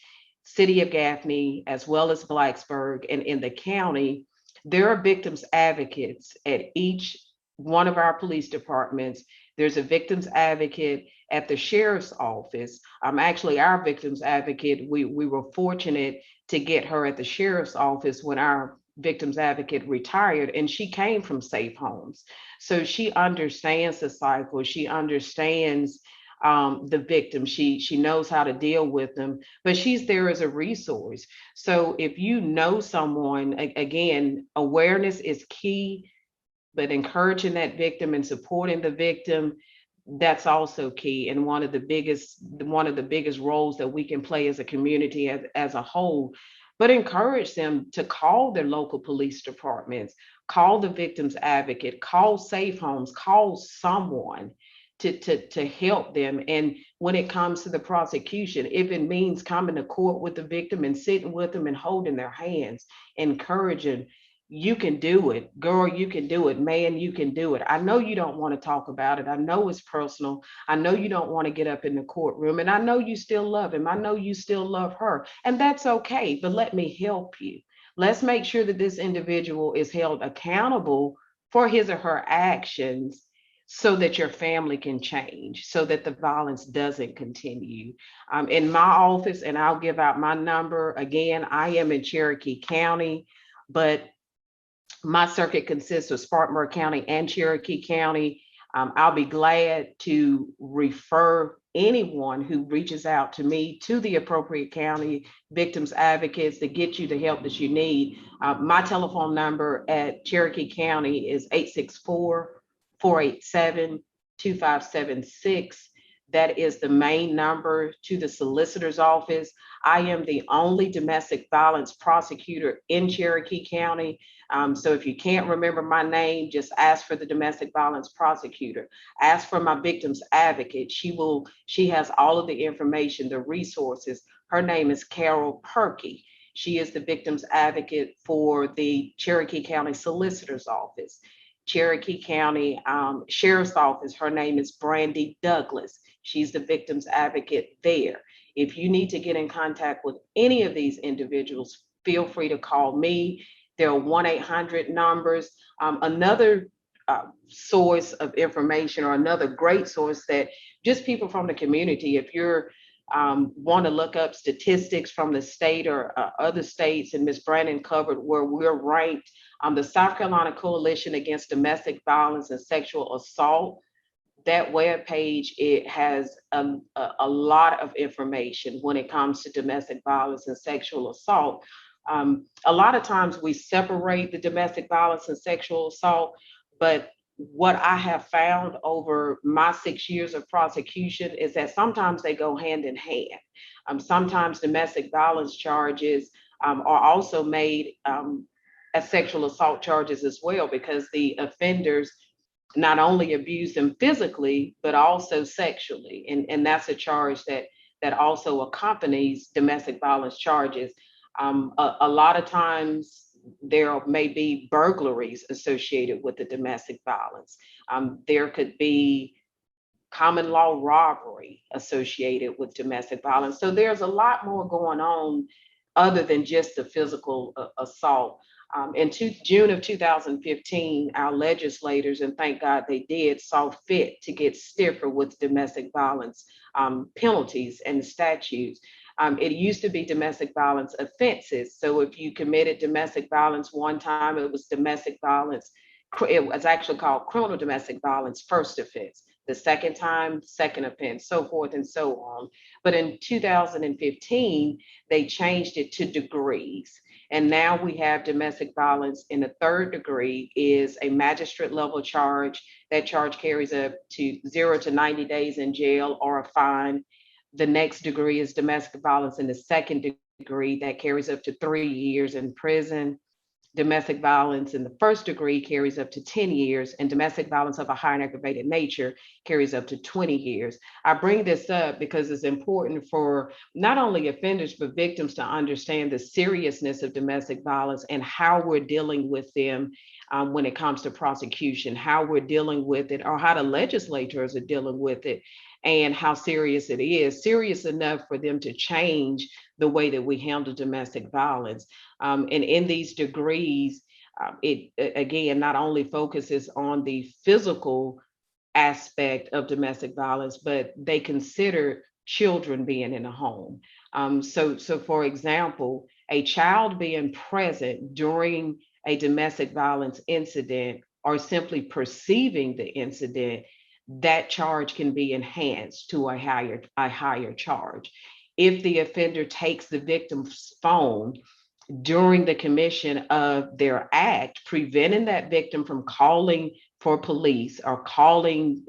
City of Gaffney, as well as Blacksburg, and in the county, there are victims advocates at each one of our police departments. There's a victims advocate at the sheriff's office. Actually, our victims advocate, we were fortunate to get her at the sheriff's office when our victims advocate retired, and she came from safe homes. So she understands the cycle. She understands the victim. She knows how to deal with them, but she's there as a resource. So if you know someone, again, awareness is key. but encouraging that victim and supporting the victim, that's also key, and one of the biggest roles that we can play as a community, as a whole. But encourage them to call their local police departments, call the victim's advocate, call safe homes, call someone to help them. And when it comes to the prosecution, if it means coming to court with the victim and sitting with them and holding their hands, encouraging, you can do it, girl, you can do it, man, you can do it. I know you don't want to talk about it. I know it's personal. I know you don't want to get up in the courtroom, and I know you still love him. I know you still love her, and that's okay, but let me help you. Let's make sure that this individual is held accountable for his or her actions, so that your family can change, so that the violence doesn't continue. In my office, and I'll give out my number again, I am in Cherokee County, but my circuit consists of Spartanburg County and Cherokee County. I'll be glad to refer anyone who reaches out to me to the appropriate county victims advocates to get you the help that you need. My telephone number at Cherokee County is 864-487-2576. That is the main number to the solicitor's office. I am the only domestic violence prosecutor in Cherokee County. So if you can't remember my name, just ask for the domestic violence prosecutor. Ask for my victim's advocate. She has all of the information, the resources. Her name is Carol Perkey. She is the victim's advocate for the Cherokee County Solicitor's Office. Cherokee County Sheriff's Office, her name is Brandy Douglas. She's the victim's advocate there. If you need to get in contact with any of these individuals, feel free to call me. There are 1-800 numbers. Another source of information, or another great source that just people from the community, if you're want to look up statistics from the state or other states, and Ms. Brannon covered where we're ranked, the South Carolina Coalition Against Domestic Violence and Sexual Assault, that webpage, it has a lot of information when it comes to domestic violence and sexual assault. A lot of times we separate the domestic violence and sexual assault, but what I have found over my 6 years of prosecution is that sometimes they go hand in hand. Sometimes domestic violence charges are also made as sexual assault charges as well, because the offenders not only abuse them physically, but also sexually. And that's a charge that also accompanies domestic violence charges. A lot of times there may be burglaries associated with the domestic violence. There could be common law robbery associated with domestic violence. So there's a lot more going on other than just the physical assault. In June of 2015, our legislators, and thank God they did, saw fit to get stiffer with domestic violence penalties and statutes. It used to be domestic violence offenses. So if you committed domestic violence one time, it was domestic violence. It was actually called criminal domestic violence first offense. The second time, second offense, so forth and so on. But in 2015, they changed it to degrees. And now we have domestic violence in the third degree is a magistrate level charge. That charge carries up to 0 to 90 days in jail or a fine. The next degree is domestic violence in the second degree that carries up to 3 years in prison. Domestic violence in the first degree carries up to 10 years, and domestic violence of a high and aggravated nature carries up to 20 years. I bring this up because it's important for not only offenders, but victims to understand the seriousness of domestic violence and how we're dealing with them when it comes to prosecution, how we're dealing with it, or how the legislators are dealing with it, and how serious it is, serious enough for them to change the way that we handle domestic violence. And in these degrees, it again not only focuses on the physical aspect of domestic violence, but they consider children being in a home. So for example, a child being present during a domestic violence incident or simply perceiving the incident, that charge can be enhanced to a higher charge. If the offender takes the victim's phone during the commission of their act, preventing that victim from calling for police or calling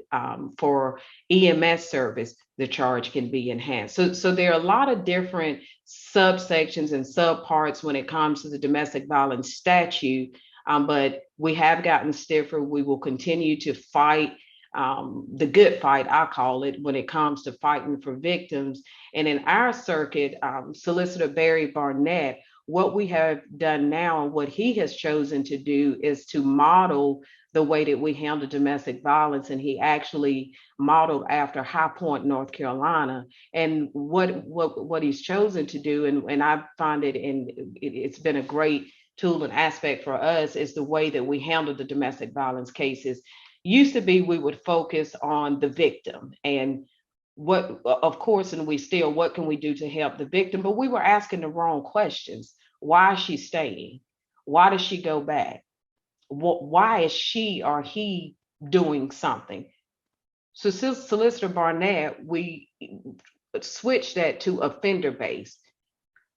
for EMS service, the charge can be enhanced. So there are a lot of different subsections and subparts when it comes to the domestic violence statute, but we have gotten stiffer. We will continue to fight the good fight, I call it, when it comes to fighting for victims. And in our circuit, Solicitor Barry Barnett, what we have done now and what he has chosen to do is to model the way that we handle domestic violence. And he actually modeled after High Point, North Carolina. And what he's chosen to do, and I find it, and it's been a great tool and aspect for us, is the way that we handle the domestic violence cases. Used to be we would focus on the victim and what, of course, and we still, what can we do to help the victim? But we were asking the wrong questions. Why is she staying? Why does she go back? Why is she or he doing something? So Solicitor Barnett, we switched that to offender based.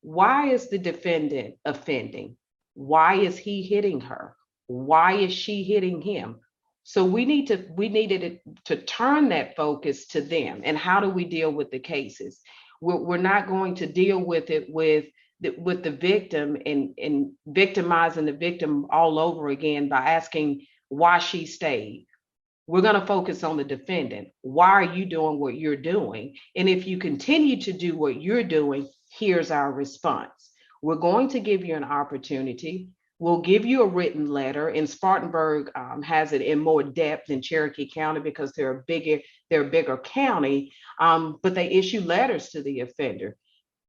Why is the defendant offending? Why is he hitting her? Why is she hitting him? So we needed to turn that focus to them. And how do we deal with the cases? We're not going to deal with it with the victim and victimizing the victim all over again by asking why she stayed. We're going to focus on the defendant. Why are you doing what you're doing? And if you continue to do what you're doing, here's our response. We're going to give you an opportunity. We'll give you a written letter, and Spartanburg has it in more depth than Cherokee County because they're a bigger county, but they issue letters to the offender.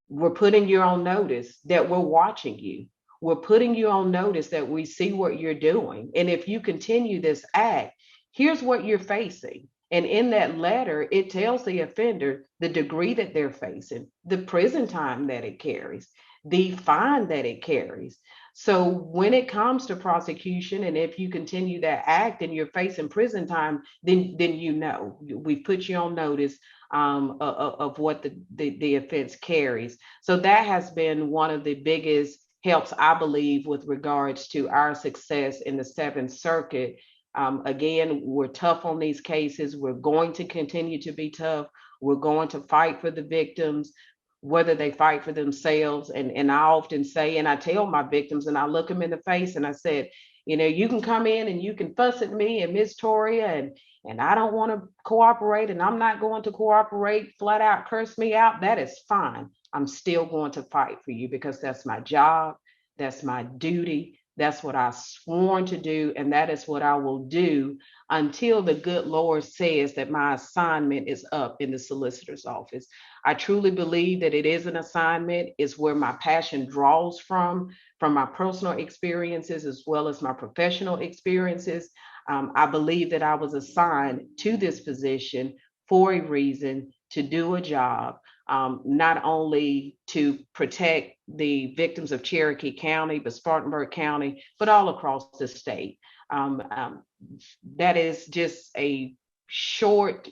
We're putting you on notice that we're watching you. We're putting you on notice that we see what you're doing. And if you continue this act, here's what you're facing. And in that letter, it tells the offender the degree that they're facing, the prison time that it carries, the fine that it carries. So when it comes to prosecution, and if you continue that act and you're facing prison time, then you know, we've put you on notice of what the offense carries. So that has been one of the biggest helps, I believe, with regards to our success in the Seventh Circuit. Again, we're tough on these cases. We're going to continue to be tough. We're going to fight for the victims, whether they fight for themselves. And I often say, and I tell my victims, and I look them in the face and I said, you know, you can come in and you can fuss at me and Miss Toria, and I don't want to cooperate, and I'm not going to cooperate, flat out curse me out. That is fine. I'm still going to fight for you because that's my job. That's my duty. That's what I sworn to do, and that is what I will do until the good Lord says that my assignment is up in the solicitor's office. I truly believe that it is an assignment. It's where my passion draws from my personal experiences as well as my professional experiences. I believe that I was assigned to this position for a reason, to do a job, not only to protect the victims of Cherokee County, but Spartanburg County, but all across the state. That is just a short.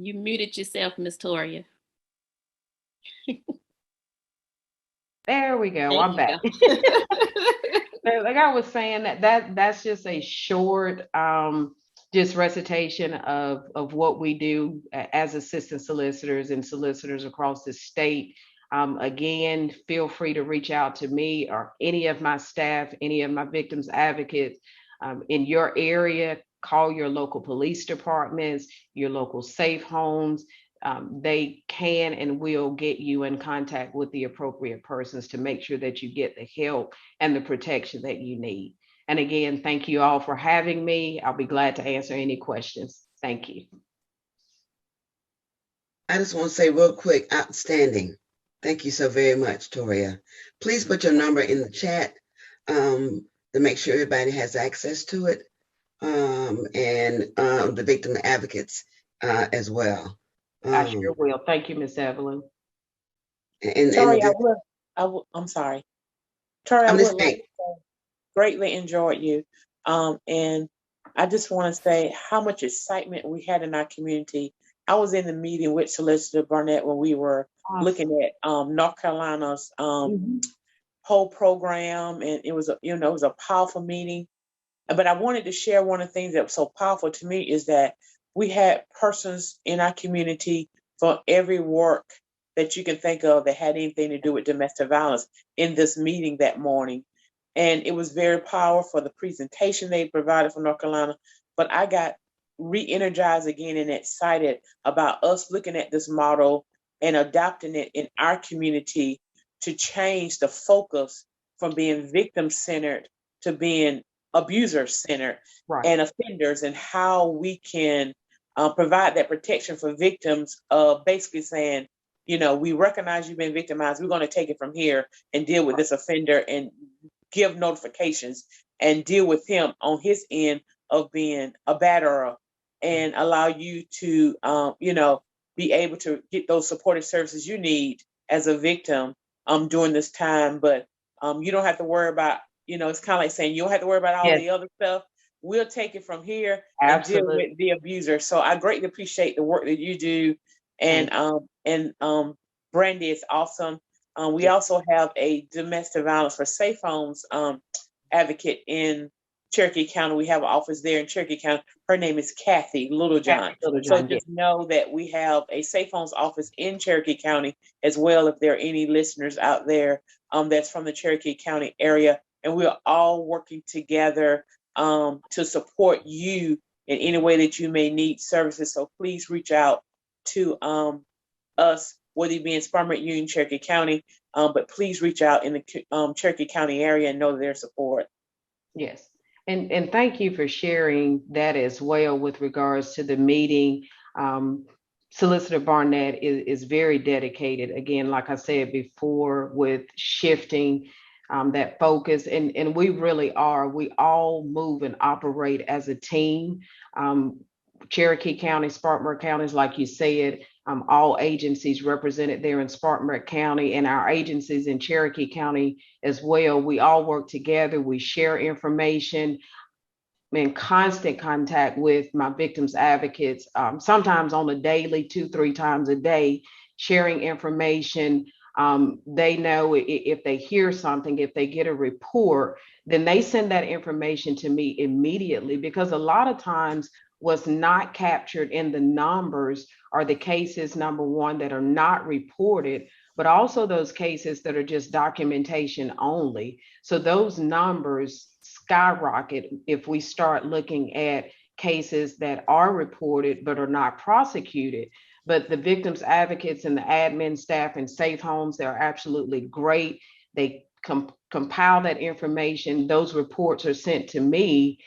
You muted yourself, Miss Toria. There we go. I'm back. Like I was saying, that's just a short just recitation of what we do as assistant solicitors and solicitors across the state. Again, feel free to reach out to me or any of my staff, any of my victims advocates in your area. Call your local police departments, your local safe homes. They can and will get you in contact with the appropriate persons to make sure that you get the help and the protection that you need. And again, thank you all for having me. I'll be glad to answer any questions. Thank you. I just want to say real quick, outstanding. Thank you so very much, Toria. Please put your number in the chat to make sure everybody has access to it, and the victim advocates as well. I sure will. Thank you, Miss Evelyn. Sorry, I'm sorry. Toria, I would like to say, greatly enjoyed you. And I just want to say how much excitement we had in our community. I was in the meeting with Solicitor Barnett when we were looking at North Carolina's whole program, and it was it was a powerful meeting. But I wanted to share one of the things that was so powerful to me is that we had persons in our community from every work that you can think of that had anything to do with domestic violence in this meeting that morning. And it was very powerful, the presentation they provided from North Carolina. But I got re-energized again and excited about us looking at this model and adopting it in our community to change the focus from being victim-centered to being abuser-centered, and offenders, and how we can provide that protection for victims of basically saying, we recognize you've been victimized. We're going to take it from here and deal with this offender and give notifications and deal with him on his end of being a batterer, and allow you to, be able to get those supportive services you need as a victim during this time. But you don't have to worry about, it's kind of like saying you don't have to worry about all the other stuff. We'll take it from here and deal with the abuser. So I greatly appreciate the work that you do. And Brandy is awesome. We also have a domestic violence for safe homes advocate in Cherokee County. We have an office there in Cherokee County. Her name is Kathy Littlejohn. So just know that we have a safe homes office in Cherokee County as well, if there are any listeners out there that's from the Cherokee County area. And we're all working together to support you in any way that you may need services. So please reach out to us, whether you be in Spartanburg, Union, Cherokee County, but please reach out in the Cherokee County area and know their support. Yes. And thank you for sharing that as well with regards to the meeting. Solicitor Barnett is very dedicated, again, like I said before, with shifting that focus. And we really are. We all move and operate as a team. Cherokee County, Spartanburg counties, like you said, all agencies represented there in Spartanburg County, and our agencies in Cherokee County as well. We all work together. We share information. I'm in constant contact with my victims advocates, sometimes on a daily, 2-3 times a day, sharing information. They know if they hear something, if they get a report, then they send that information to me immediately, because a lot of times what's not captured in the numbers are the cases, number one, that are not reported, but also those cases that are just documentation only. So those numbers skyrocket if we start looking at cases that are reported but are not prosecuted. But the victims advocates and the admin staff and safe homes, they're absolutely great. They compile that information. Those reports are sent to me,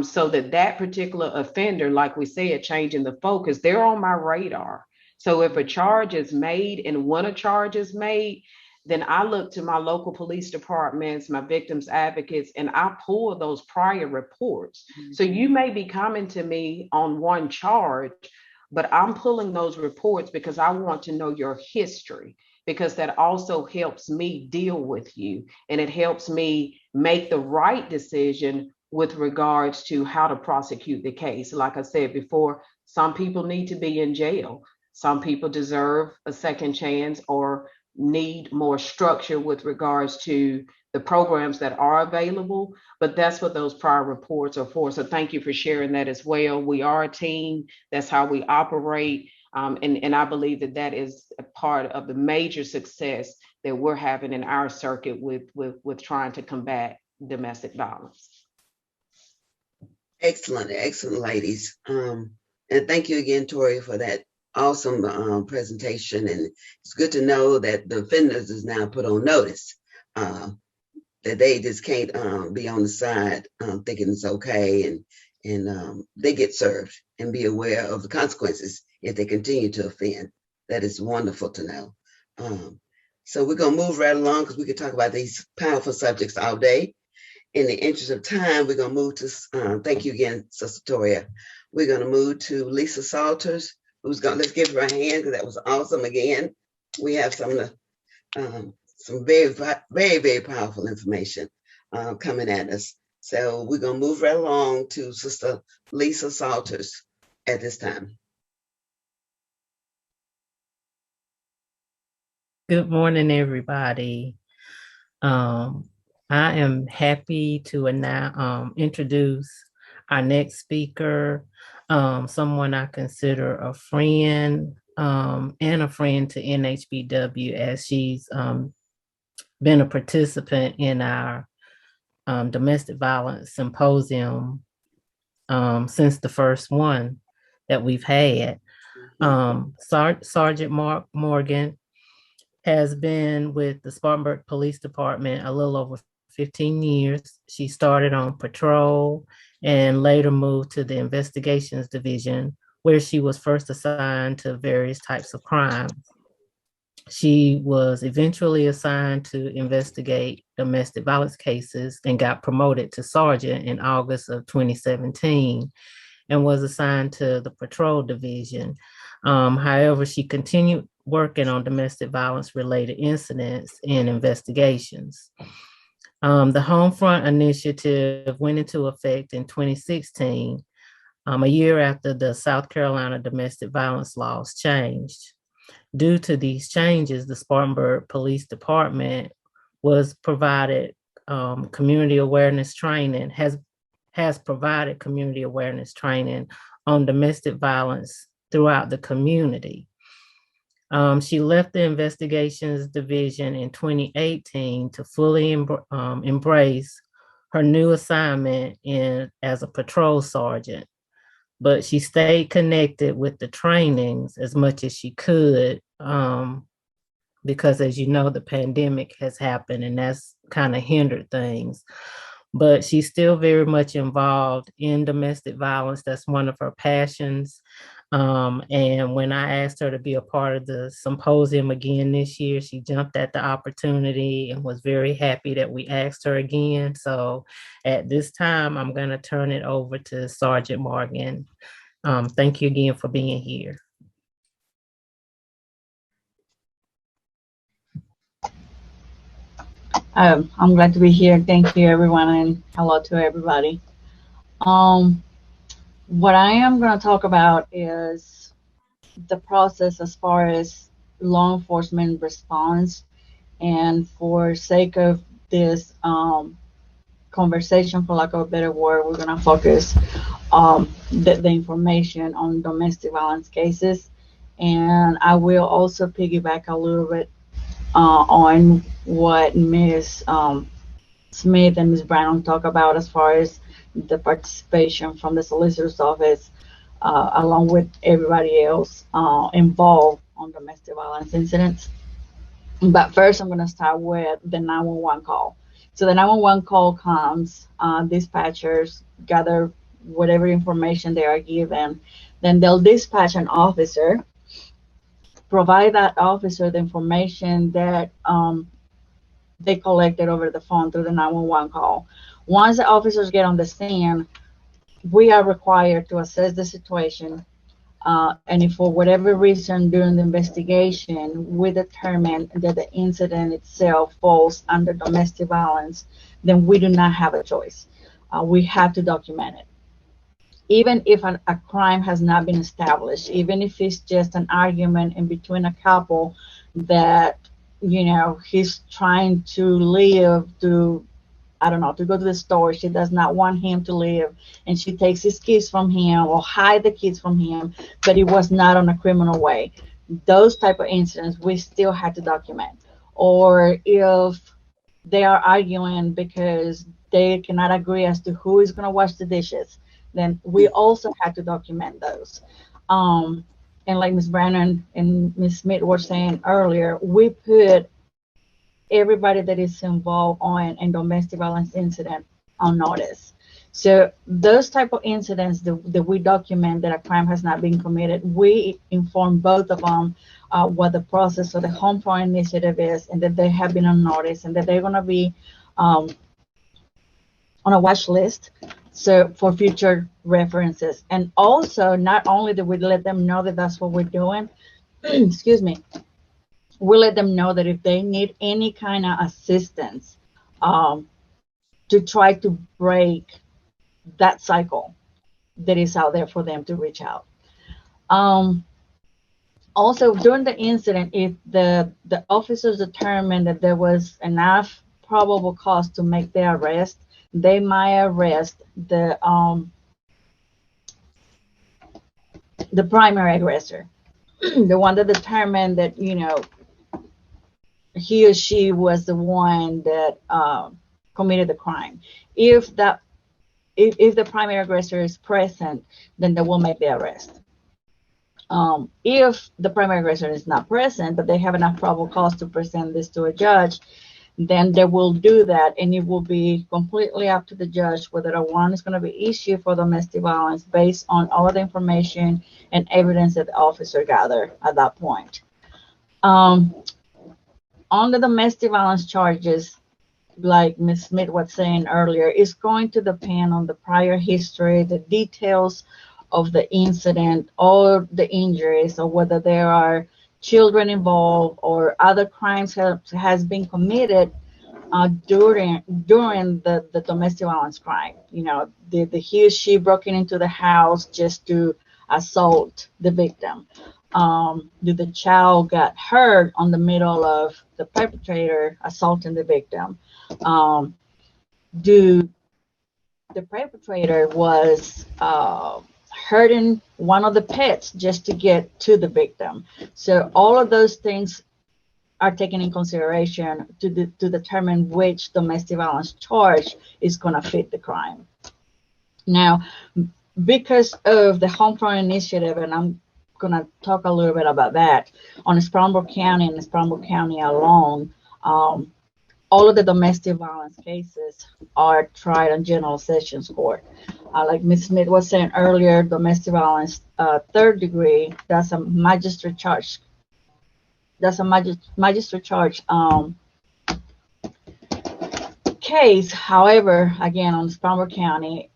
so that particular offender, like we said, changing the focus, they're on my radar. So if a charge is made, and when a charge is made, then I look to my local police departments, my victims advocates, and I pull those prior reports. So you may be coming to me on one charge, but I'm pulling those reports because I want to know your history, because that also helps me deal with you, and it helps me make the right decision with regards to how to prosecute the case. Like I said before, some people need to be in jail. Some people deserve a second chance or need more structure with regards to the programs that are available, but that's what those prior reports are for. So thank you for sharing that as well. We are a team. That's how we operate. And I believe that is a part of the major success that we're having in our circuit with trying to combat domestic violence. Excellent, ladies. And thank you again, Toria, for that awesome presentation. And it's good to know that the offenders is now put on notice, that they just can't be on the side thinking it's okay, and they get served and be aware of the consequences if they continue to offend. That is wonderful to know. So we're going to move right along, because we could talk about these powerful subjects all day. In the interest of time, we're going to move to, thank you again, Sister Toria. We're going to move to Lisa Salters, let's give her a hand, because that was awesome again. We have some very, very, very powerful information coming at us. So we're going to move right along to Sister Lisa Salters at this time. Good morning, everybody. I am happy to introduce our next speaker, someone I consider a friend and a friend to NHBW, as she's been a participant in our domestic violence symposium since the first one that we've had. Sergeant Mark Morgan has been with the Spartanburg Police Department a little over 15 years. She started on patrol and later moved to the investigations division, where she was first assigned to various types of crimes. She was eventually assigned to investigate domestic violence cases and got promoted to sergeant in August of 2017 and was assigned to the patrol division. However, she continued working on domestic violence related incidents and investigations. The Homefront Initiative went into effect in 2016, a year after the South Carolina domestic violence laws changed. Due to these changes, the Spartanburg Police Department was provided community awareness training, has provided community awareness training on domestic violence throughout the community. She left the investigations division in 2018 to fully embrace her new assignment as a patrol sergeant. But she stayed connected with the trainings as much as she could, because, as you know, the pandemic has happened and that's kind of hindered things. But she's still very much involved in domestic violence. That's one of her passions. And when I asked her to be a part of the symposium again this year, she jumped at the opportunity and was very happy that we asked her again. So at this time, I'm going to turn it over to Sergeant Morgan. Thank you again for being here. I'm glad to be here. Thank you, everyone, and hello to everybody. What I am going to talk about is the process as far as law enforcement response, and for sake of this conversation, for lack of a better word, we're going to focus the information on domestic violence cases, and I will also piggyback a little bit on what Ms. Smith and Ms. Brannon talk about as far as the participation from the solicitor's office, along with everybody else involved on domestic violence incidents. But first, I'm going to start with the 911 call. So the 911 call comes, dispatchers gather whatever information they are given, then they'll dispatch an officer, provide that officer the information that they collected over the phone through the 911 call. Once the officers get on the stand, we are required to assess the situation, and if for whatever reason during the investigation we determine that the incident itself falls under domestic violence, then we do not have a choice. We have to document it. Even if a crime has not been established, even if it's just an argument in between a couple that, you know, he's trying to leave to, I don't know, to go to the store. She does not want him to leave, and she takes his kids from him or hide the kids from him, but it was not on a criminal way. Those type of incidents we still have to document. Or if they are arguing because they cannot agree as to who is going to wash the dishes, then we also have to document those. And like Ms. Brannon and Ms. Smith were saying earlier, we put everybody that is involved on a domestic violence incident on notice. So those type of incidents that we document that a crime has not been committed, we inform both of them what the process of the Homefront Initiative is, and that they have been on notice, and that they're going to be on a watch list, so for future references. And also, not only do we let them know that that's what we're doing, excuse me, we let them know that if they need any kind of assistance to try to break that cycle that is out there for them to reach out. Also, during the incident, if the officers determined that there was enough probable cause to make the arrest, they might arrest the primary aggressor, the one that determined that, you know, he or she was the one that committed the crime. If the primary aggressor is present, then they will make the arrest. If the primary aggressor is not present, but they have enough probable cause to present this to a judge, then they will do that, and it will be completely up to the judge whether a warrant is going to be issued for domestic violence based on all the information and evidence that the officer gathered at that point. On the domestic violence charges, like Ms. Smith was saying earlier, it's going to depend on the prior history, the details of the incident, or the injuries, or whether there are children involved or other crimes has been committed during the domestic violence crime. You know, did he or she broken into the house just to assault the victim? Did the child got hurt on the middle of the perpetrator assaulting the victim? Do the perpetrator was hurting one of the pets just to get to the victim? So all of those things are taken in consideration to determine which domestic violence charge is going to fit the crime. Now, because of the Homefront Initiative, and I'm going to talk a little bit about that, on Spartanburg County and Spartanburg County alone, all of the domestic violence cases are tried on General Sessions Court. Like Ms. Smith was saying earlier, domestic violence third degree, that's a magistrate charge. That's a magistrate charge case. However, again, on Spartanburg County,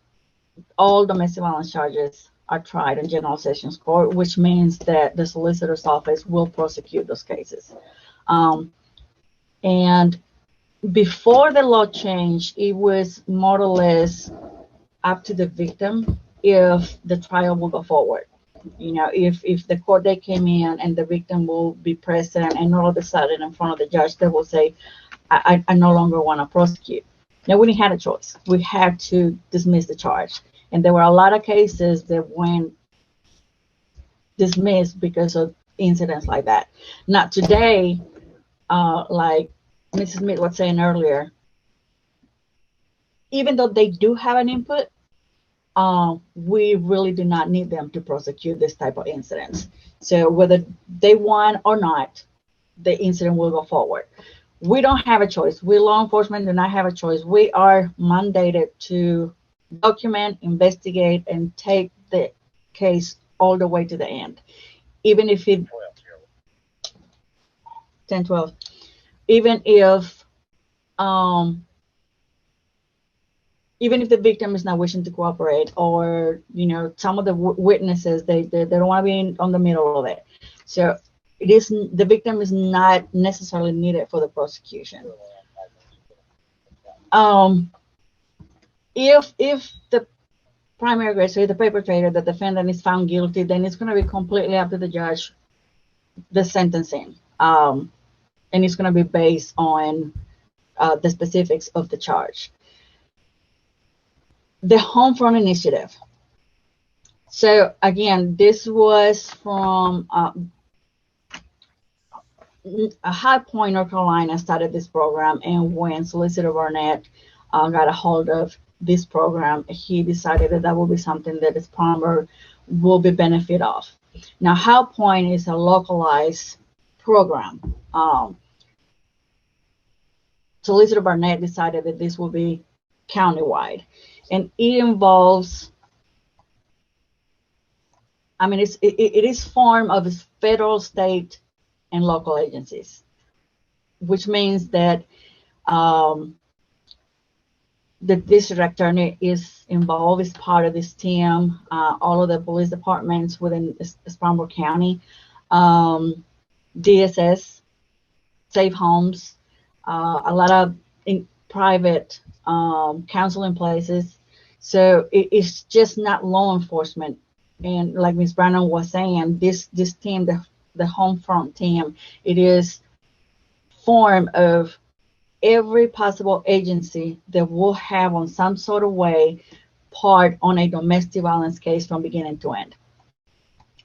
all domestic violence charges are tried in General Sessions Court, which means that the solicitor's office will prosecute those cases. And before the law changed, it was more or less up to the victim if the trial will go forward. You know, if the court date came in and the victim will be present, and all of a sudden in front of the judge, they will say, I no longer want to prosecute. Now, we didn't have a choice. We had to dismiss the charge. And there were a lot of cases that went dismissed because of incidents like that. Not today, like Mrs. Smith was saying earlier, even though they do have an input, we really do not need them to prosecute this type of incidents. So whether they want or not, the incident will go forward. We don't have a choice. We law enforcement do not have a choice. We are mandated to document, investigate, and take the case all the way to the end. Even if it 10-12, even if the victim is not wishing to cooperate, or, you know, some of the witnesses, they don't want to be on the middle of it. So it is, the victim is not necessarily needed for the prosecution. If the primary aggressor, the perpetrator, the defendant is found guilty, then it's going to be completely up to the judge, the sentencing. And it's going to be based on the specifics of the charge. The Homefront Initiative. So again, this was from High Point, North Carolina, started this program, and when Solicitor Barnett got a hold of this program, he decided that that will be something that Spartanburg will be benefit of. Now, High Point is a localized program. Solicitor Barnett decided that this will be countywide, and it involves, I mean, it is formed of federal, state, and local agencies, which means that the district attorney is involved, is part of this team, all of the police departments within Spartanburg County, DSS, Safe Homes, a lot of private counseling places. So it's just not law enforcement. And like Ms. Brannon was saying, this team, the home front team, it is formed of every possible agency that will have on some sort of way part on a domestic violence case from beginning to end.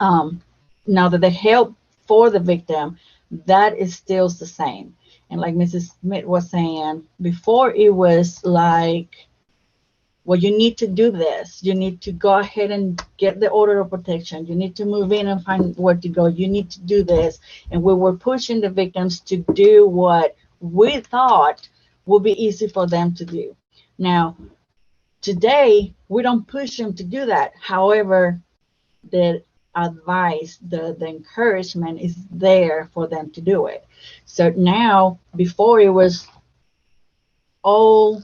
Now that the help for the victim, that is still the same. And like Mrs. Smith was saying before, it was like, well, you need to do this. You need to go ahead and get the order of protection. You need to move in and find where to go. You need to do this. And we were pushing the victims to do what we thought would be easy for them to do. Now, today, we don't push them to do that. However, the advice, the encouragement is there for them to do it. So now, before it was all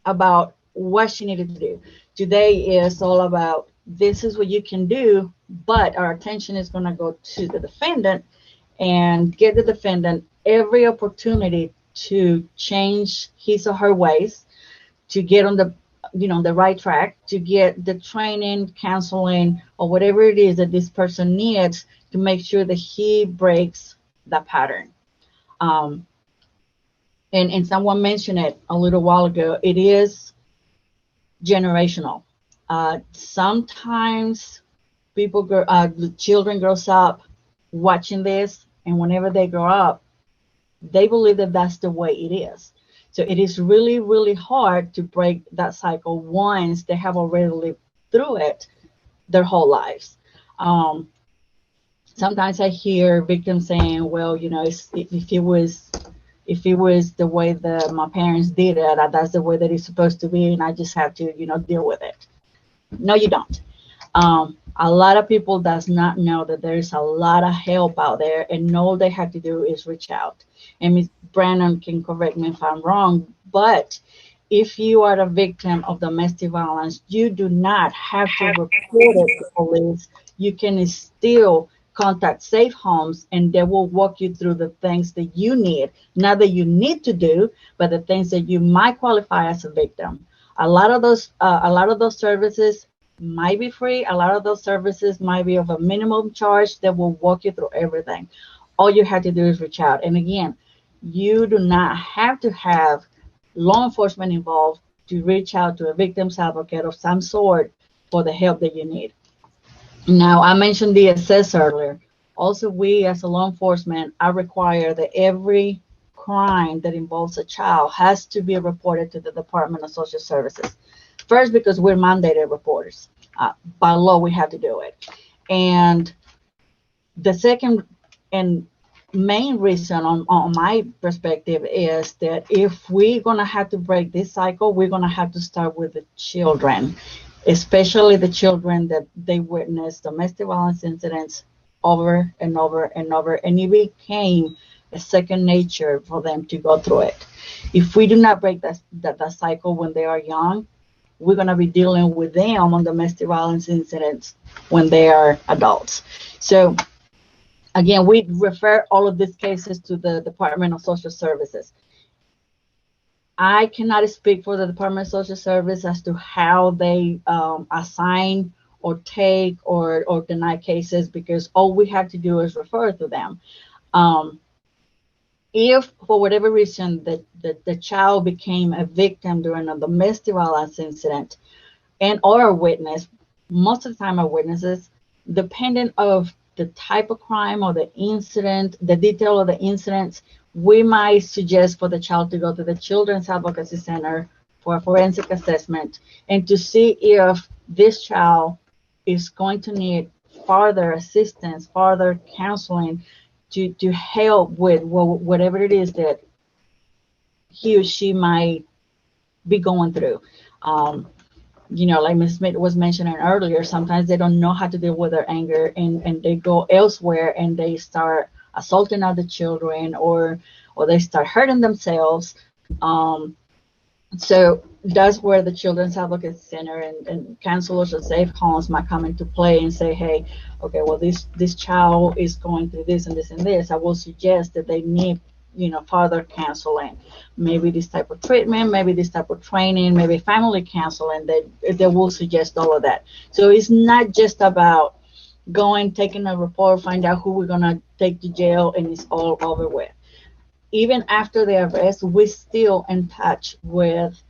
about what she needed to do. Today is all about, this is what you can do, but our attention is going to go to the defendant and get the defendant every opportunity to change his or her ways, to get on the the right track, to get the training, counseling, or whatever it is that this person needs to make sure that he breaks that pattern. And someone mentioned it a little while ago, it is generational. Sometimes the children grows up watching this, and whenever they grow up, they believe that that's the way it is. So it is really, really hard to break that cycle once they have already lived through it their whole lives. Sometimes I hear victims saying, well, if it was the way that my parents did it, that's the way that it's supposed to be, and I just have to, deal with it. No, you don't. A lot of people does not know that there is a lot of help out there, and all they have to do is reach out. And Ms. Brannon can correct me if I'm wrong, but if you are a victim of domestic violence, you do not have to report it to police. You can still contact Safe Homes, and they will walk you through the things that you need, not that you need to do, but the things that you might qualify as a victim. A lot of those services might be free. A lot of those services might be of a minimum charge that will walk you through everything. All you have to do is reach out. And again, you do not have to have law enforcement involved to reach out to a victim's advocate of some sort for the help that you need. Now, I mentioned DSS earlier. Also, we as a law enforcement are required that every crime that involves a child has to be reported to the Department of Social Services. First, because we're mandated reporters. By law, we have to do it. And the second and main reason on my perspective is that if we're going to have to break this cycle, we're going to have to start with the children, especially the children that they witness domestic violence incidents over and over and over, and it became a second nature for them to go through it. If we do not break that cycle when they are young, we're going to be dealing with them on domestic violence incidents when they are adults. So again, we refer all of these cases to the Department of Social Services. I cannot speak for the Department of Social Services as to how they assign or take or deny cases, because all we have to do is refer to them. If for whatever reason the child became a victim during a domestic violence incident and or a witness, most of the time are witnesses, depending of the type of crime or the incident, the detail of the incidents, we might suggest for the child to go to the Children's Advocacy Center for a forensic assessment and to see if this child is going to need further assistance, further counseling to help with whatever it is that he or she might be going through. Like Ms. Smith was mentioning earlier, sometimes they don't know how to deal with their anger and they go elsewhere and they start assaulting other children or they start hurting themselves. So that's where the Children's Advocacy Center and counselors or Safe Homes might come into play and say, hey, okay, well, this child is going through this and this and this. I will suggest that they need further counseling, maybe this type of treatment, maybe this type of training, maybe family counseling. They will suggest all of that. So it's not just about going, taking a report, find out who we're gonna take to jail, and it's all over with. Even after the arrest, we're still in touch with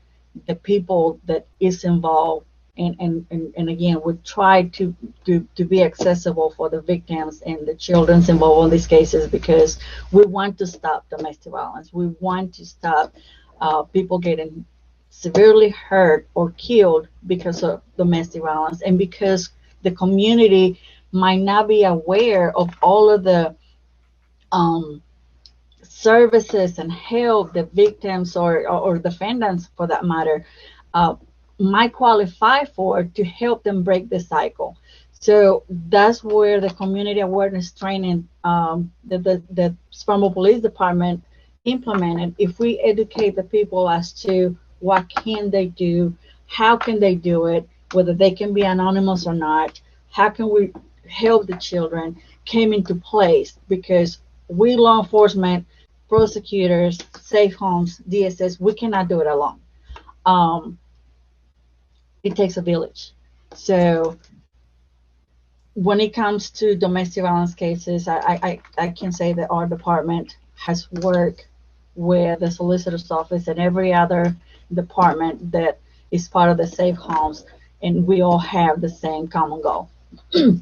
the people that is involved. And again, we try to be accessible for the victims and the children involved in these cases, because we want to stop domestic violence. We want to stop people getting severely hurt or killed because of domestic violence, and because the community might not be aware of all of the services and help the victims or defendants, for that matter, might qualify for, to help them break the cycle. So that's where the community awareness training that the Spartanburg Police Department implemented. If we educate the people as to what can they do, how can they do it, whether they can be anonymous or not, how can we help the children, came into place, because we law enforcement, prosecutors, safe homes, DSS, we cannot do it alone. It takes a village. So when it comes to domestic violence cases, I can say that our department has worked with the solicitor's office and every other department that is part of the safe homes, and we all have the same common goal.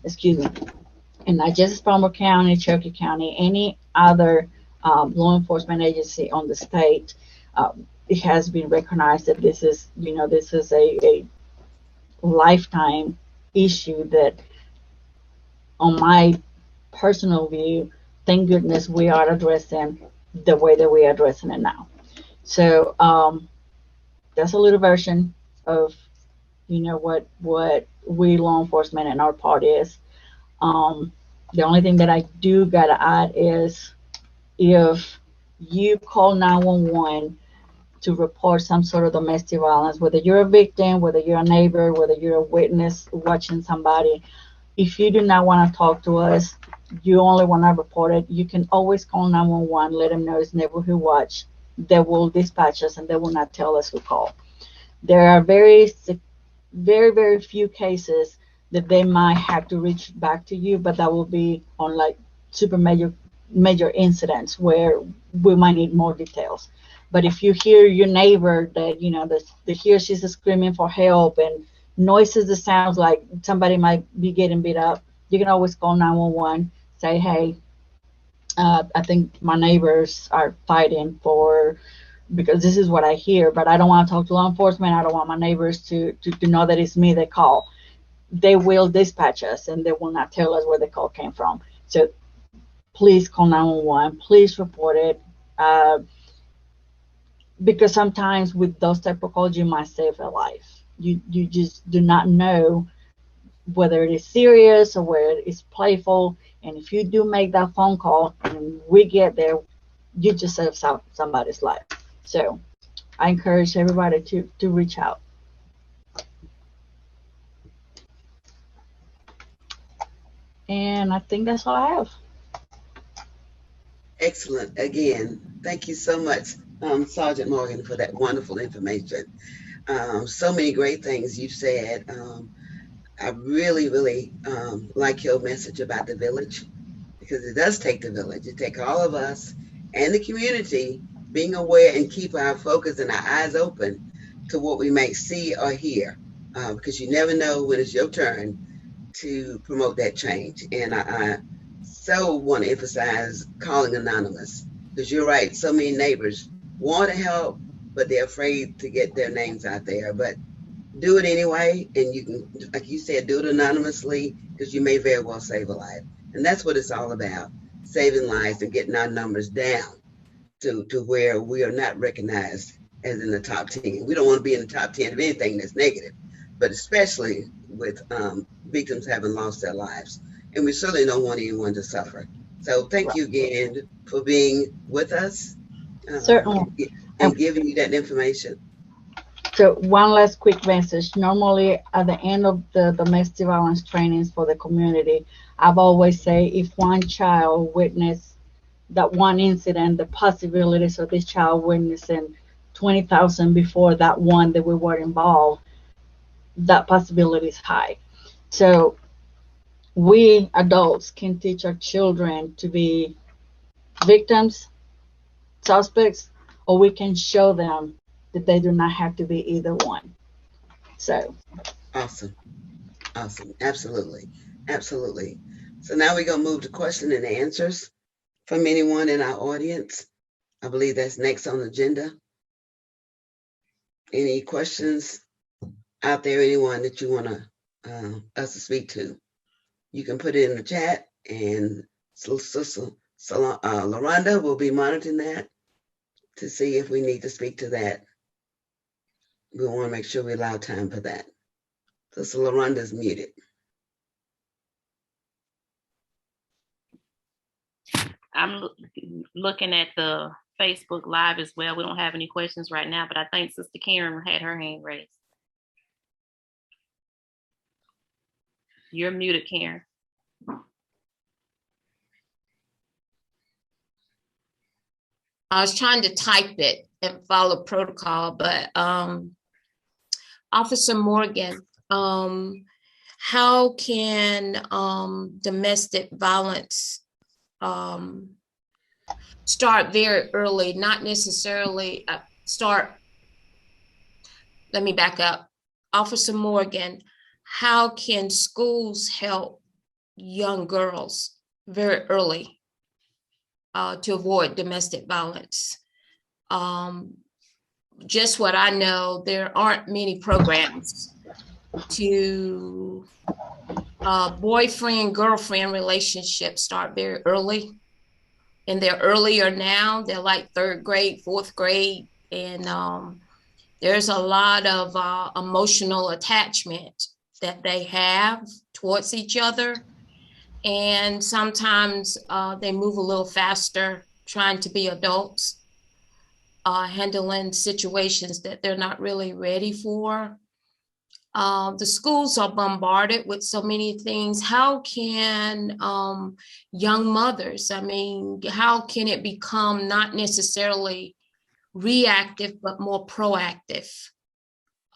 Excuse me. And not just Spartanburg County, Cherokee County, any other law enforcement agency on the state, it has been recognized that this is a lifetime issue that, on my personal view, thank goodness we are addressing the way that we are addressing it now. So that's a little version of what we law enforcement and our part is. The only thing that I do gotta add is, if you call 911 to report some sort of domestic violence, whether you're a victim, whether you're a neighbor, whether you're a witness watching somebody, if you do not want to talk to us, you only want to report it, you can always call 911, let them know it's neighborhood watch. They will dispatch us, and they will not tell us who called. There are very, very few cases that they might have to reach back to you, but that will be on like super major incidents where we might need more details. But if you hear your neighbor that that hears she's screaming for help and noises that sounds like somebody might be getting beat up, you can always call 911, say, hey, I think my neighbors are fighting because this is what I hear, but I don't want to talk to law enforcement. I don't want my neighbors to know that it's me they call. They will dispatch us, and they will not tell us where the call came from. So please call 911. Please report it. Because sometimes with those type of calls, you might save a life. You just do not know whether it is serious or whether it is playful. And if you do make that phone call and we get there, you just save somebody's life. So I encourage everybody to reach out. And I think that's all I have. Excellent. Again, thank you so much, Sergeant Morgan, for that wonderful information. So many great things you said. I really, really like your message about the village, because it does take the village. It takes all of us and the community being aware and keep our focus and our eyes open to what we may see or hear, because you never know when it's your turn to promote that change. And I so want to emphasize calling anonymous, because you're right, so many neighbors want to help, but they're afraid to get their names out there. But do it anyway, and you can, like you said, do it anonymously, because you may very well save a life. And that's what it's all about, saving lives and getting our numbers down to where we are not recognized as in the top 10. We don't want to be in the top 10 of anything that's negative, but especially with victims having lost their lives. And we certainly don't want anyone to suffer. So thank you again for being with us. Certainly. And giving you that information. So one last quick message. Normally at the end of the domestic violence trainings for the community, I've always say, if one child witness that one incident, the possibilities of this child witnessing 20,000 before that one that we were involved, that possibility is high. So we adults can teach our children to be victims, suspects, or we can show them that they do not have to be either one. So awesome. Awesome. Absolutely. Absolutely. So now we're going to move to question and answers from anyone in our audience. I believe that's next on the agenda. Any questions out there, anyone that you want us to speak to? You can put it in the chat, and Sister LaRonda will be monitoring that to see if we need to speak to that. We want to make sure we allow time for that. Sister LaRonda is muted. I'm looking at the Facebook Live as well. We don't have any questions right now, but I think Sister Karen had her hand raised. You're muted, Karen. I was trying to type it and follow protocol, but Officer Morgan, how can domestic violence start very early, not necessarily let me back up. Officer Morgan, how can schools help young girls very early to avoid domestic violence? Just what I know, there aren't many programs to boyfriend-girlfriend relationships start very early. And they're earlier now. They're like 3rd grade, 4th grade. And there's a lot of emotional attachment that they have towards each other. And sometimes they move a little faster trying to be adults, handling situations that they're not really ready for. The schools are bombarded with so many things. How can young mothers, how can it become not necessarily reactive, but more proactive?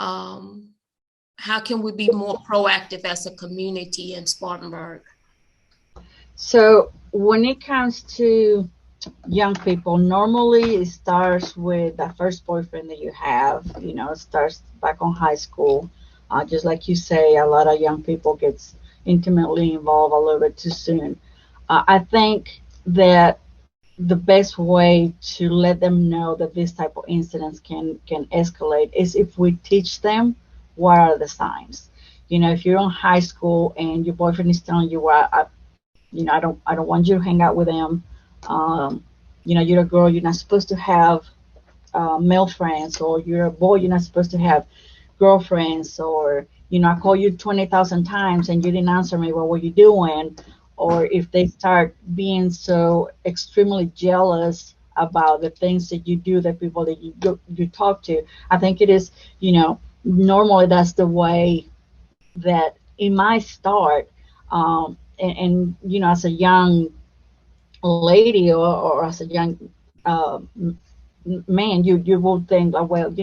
How can we be more proactive as a community in Spartanburg? So when it comes to young people, normally it starts with the first boyfriend that you have, it starts back on high school. Just like you say, a lot of young people gets intimately involved a little bit too soon. I think that the best way to let them know that this type of incidents can escalate is if we teach them what are the signs. If you're in high school and your boyfriend is telling you, well, I don't want you to hang out with them. You're a girl, you're not supposed to have male friends, or you're a boy, you're not supposed to have girlfriends, or I call you 20,000 times and you didn't answer me, what were you doing? Or if they start being so extremely jealous about the things that you do, the people that you talk to, I think it is, normally that's the way that it might start. And as a young lady or as a young man, you will think, like, well,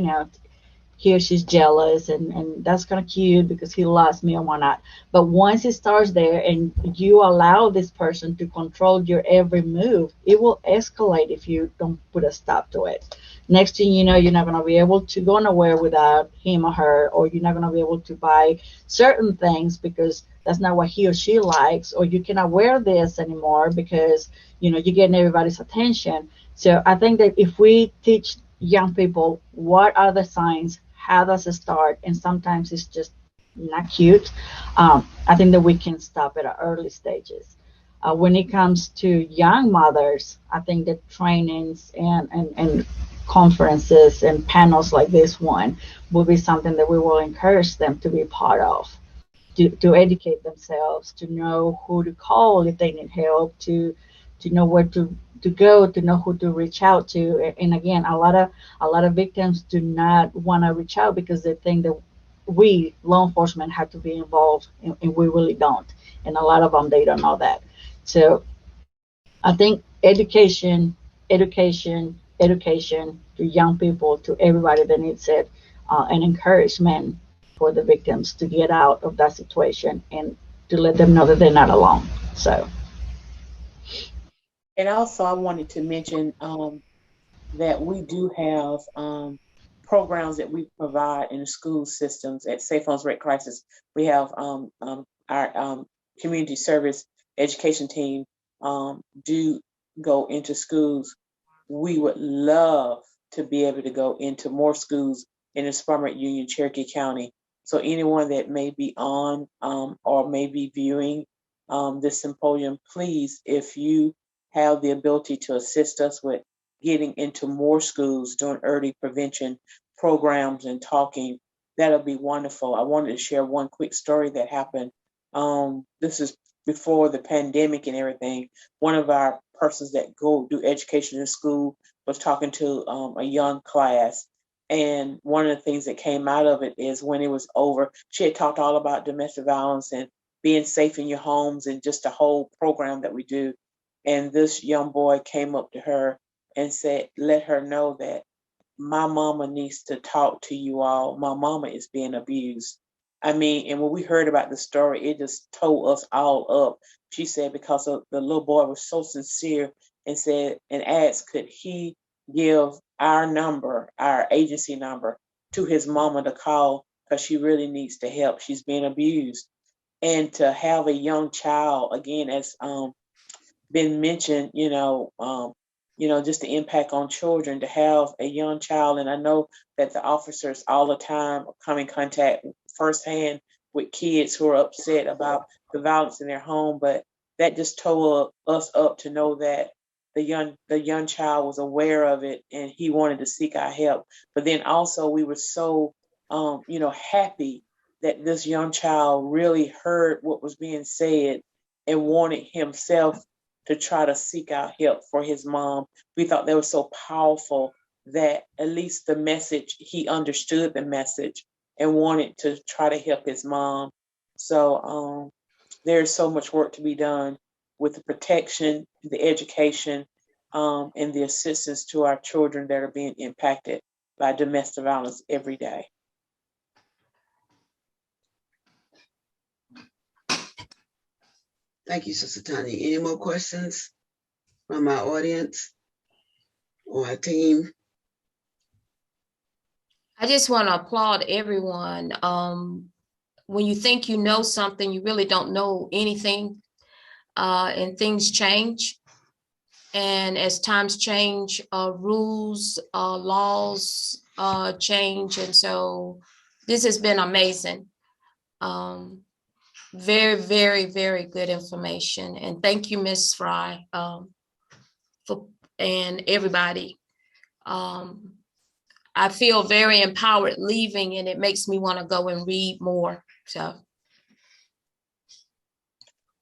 here she's jealous and that's kind of cute because he lost me and whatnot. But once it starts there and you allow this person to control your every move, it will escalate if you don't put a stop to it. Next thing you know, you're not going to be able to go nowhere without him or her, or you're not going to be able to buy certain things because that's not what he or she likes, or you cannot wear this anymore because you're getting everybody's attention. So I think that if we teach young people what are the signs, how does it start, and sometimes it's just not cute, I think that we can stop at early stages. When it comes to young mothers, I think that trainings and conferences and panels like this one will be something that we will encourage them to be part of, to educate themselves, to know who to call if they need help, to know where to go, to know who to reach out to. And again, a lot of victims do not want to reach out because they think that we law enforcement have to be involved, and we really don't. And a lot of them, they don't know that. So I think education, education, education to young people, to everybody that needs it, and encouragement for the victims to get out of that situation and to let them know that they're not alone. So. And also, I wanted to mention that we do have programs that we provide in the school systems at Safe Homes Rate Crisis. We have our community service education team do go into schools. We would love to be able to go into more schools in the Spartanburg Union, Cherokee County. So anyone that may be on or may be viewing this symposium, please, if you have the ability to assist us with getting into more schools, doing early prevention programs and talking, that'll be wonderful. I wanted to share one quick story that happened. This is before the pandemic and everything. One of our persons that go do education in school was talking to a young class. And one of the things that came out of it is when it was over, she had talked all about domestic violence and being safe in your homes and just the whole program that we do. And this young boy came up to her and said, let her know that my mama needs to talk to you all. My mama is being abused. I mean, and when we heard about the story, it just tore us all up. She said, because the little boy was so sincere and said, and asked, could he give our number, our agency number, to his mama to call because she really needs the help. She's being abused. And to have a young child, again, as been mentioned, just the impact on children, to have a young child. And I know that the officers all the time come in contact firsthand with kids who are upset about the violence in their home, but that just tore us up to know that the young child was aware of it and he wanted to seek our help. But then also we were so happy that this young child really heard what was being said and wanted himself to try to seek out help for his mom. We thought that was so powerful that at least the message, he understood the message and wanted to try to help his mom. So there's so much work to be done with the protection, the education, and the assistance to our children that are being impacted by domestic violence every day. Thank you, Sister Tanya. Any more questions from our audience or our team? I just want to applaud everyone. When you think you know something, you really don't know anything, and things change. And as times change, rules, laws change. And so this has been amazing. Very, very, very good information. And thank you, Ms. Frye, and everybody. I feel very empowered leaving, and it makes me want to go and read more. So.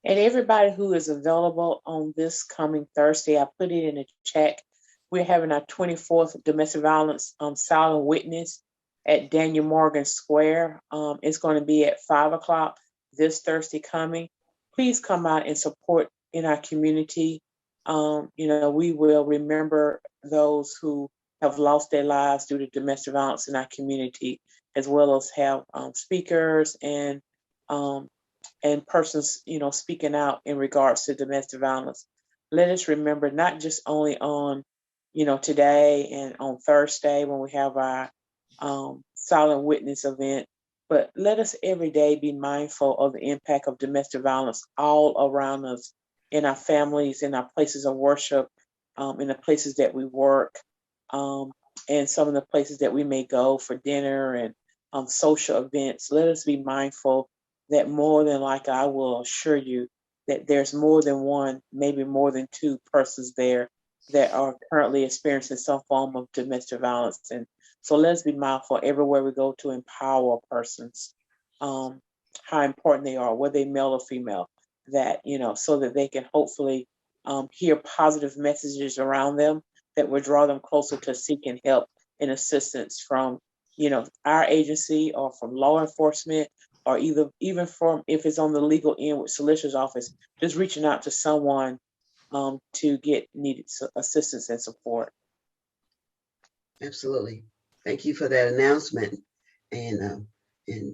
And everybody who is available on this coming Thursday, I put it in the chat. We're having our 24th domestic violence silent witness at Daniel Morgan Square. It's going to be at 5:00 this Thursday coming. Please come out and support in our community. We will remember those who have lost their lives due to domestic violence in our community, as well as have speakers and persons, speaking out in regards to domestic violence. Let us remember not just only on, today and on Thursday when we have our silent witness event, but let us every day be mindful of the impact of domestic violence all around us, in our families, in our places of worship, in the places that we work, and some of the places that we may go for dinner and social events. Let us be mindful that more than likely, I will assure you that there's more than one, maybe more than two persons there that are currently experiencing some form of domestic violence. And so let's be mindful everywhere we go to empower persons, how important they are, whether they male or female, that, so that they can hopefully hear positive messages around them that will draw them closer to seeking help and assistance from, our agency or from law enforcement, or even from, if it's on the legal end with solicitor's office, just reaching out to someone to get needed assistance and support. Absolutely. Thank you for that announcement. And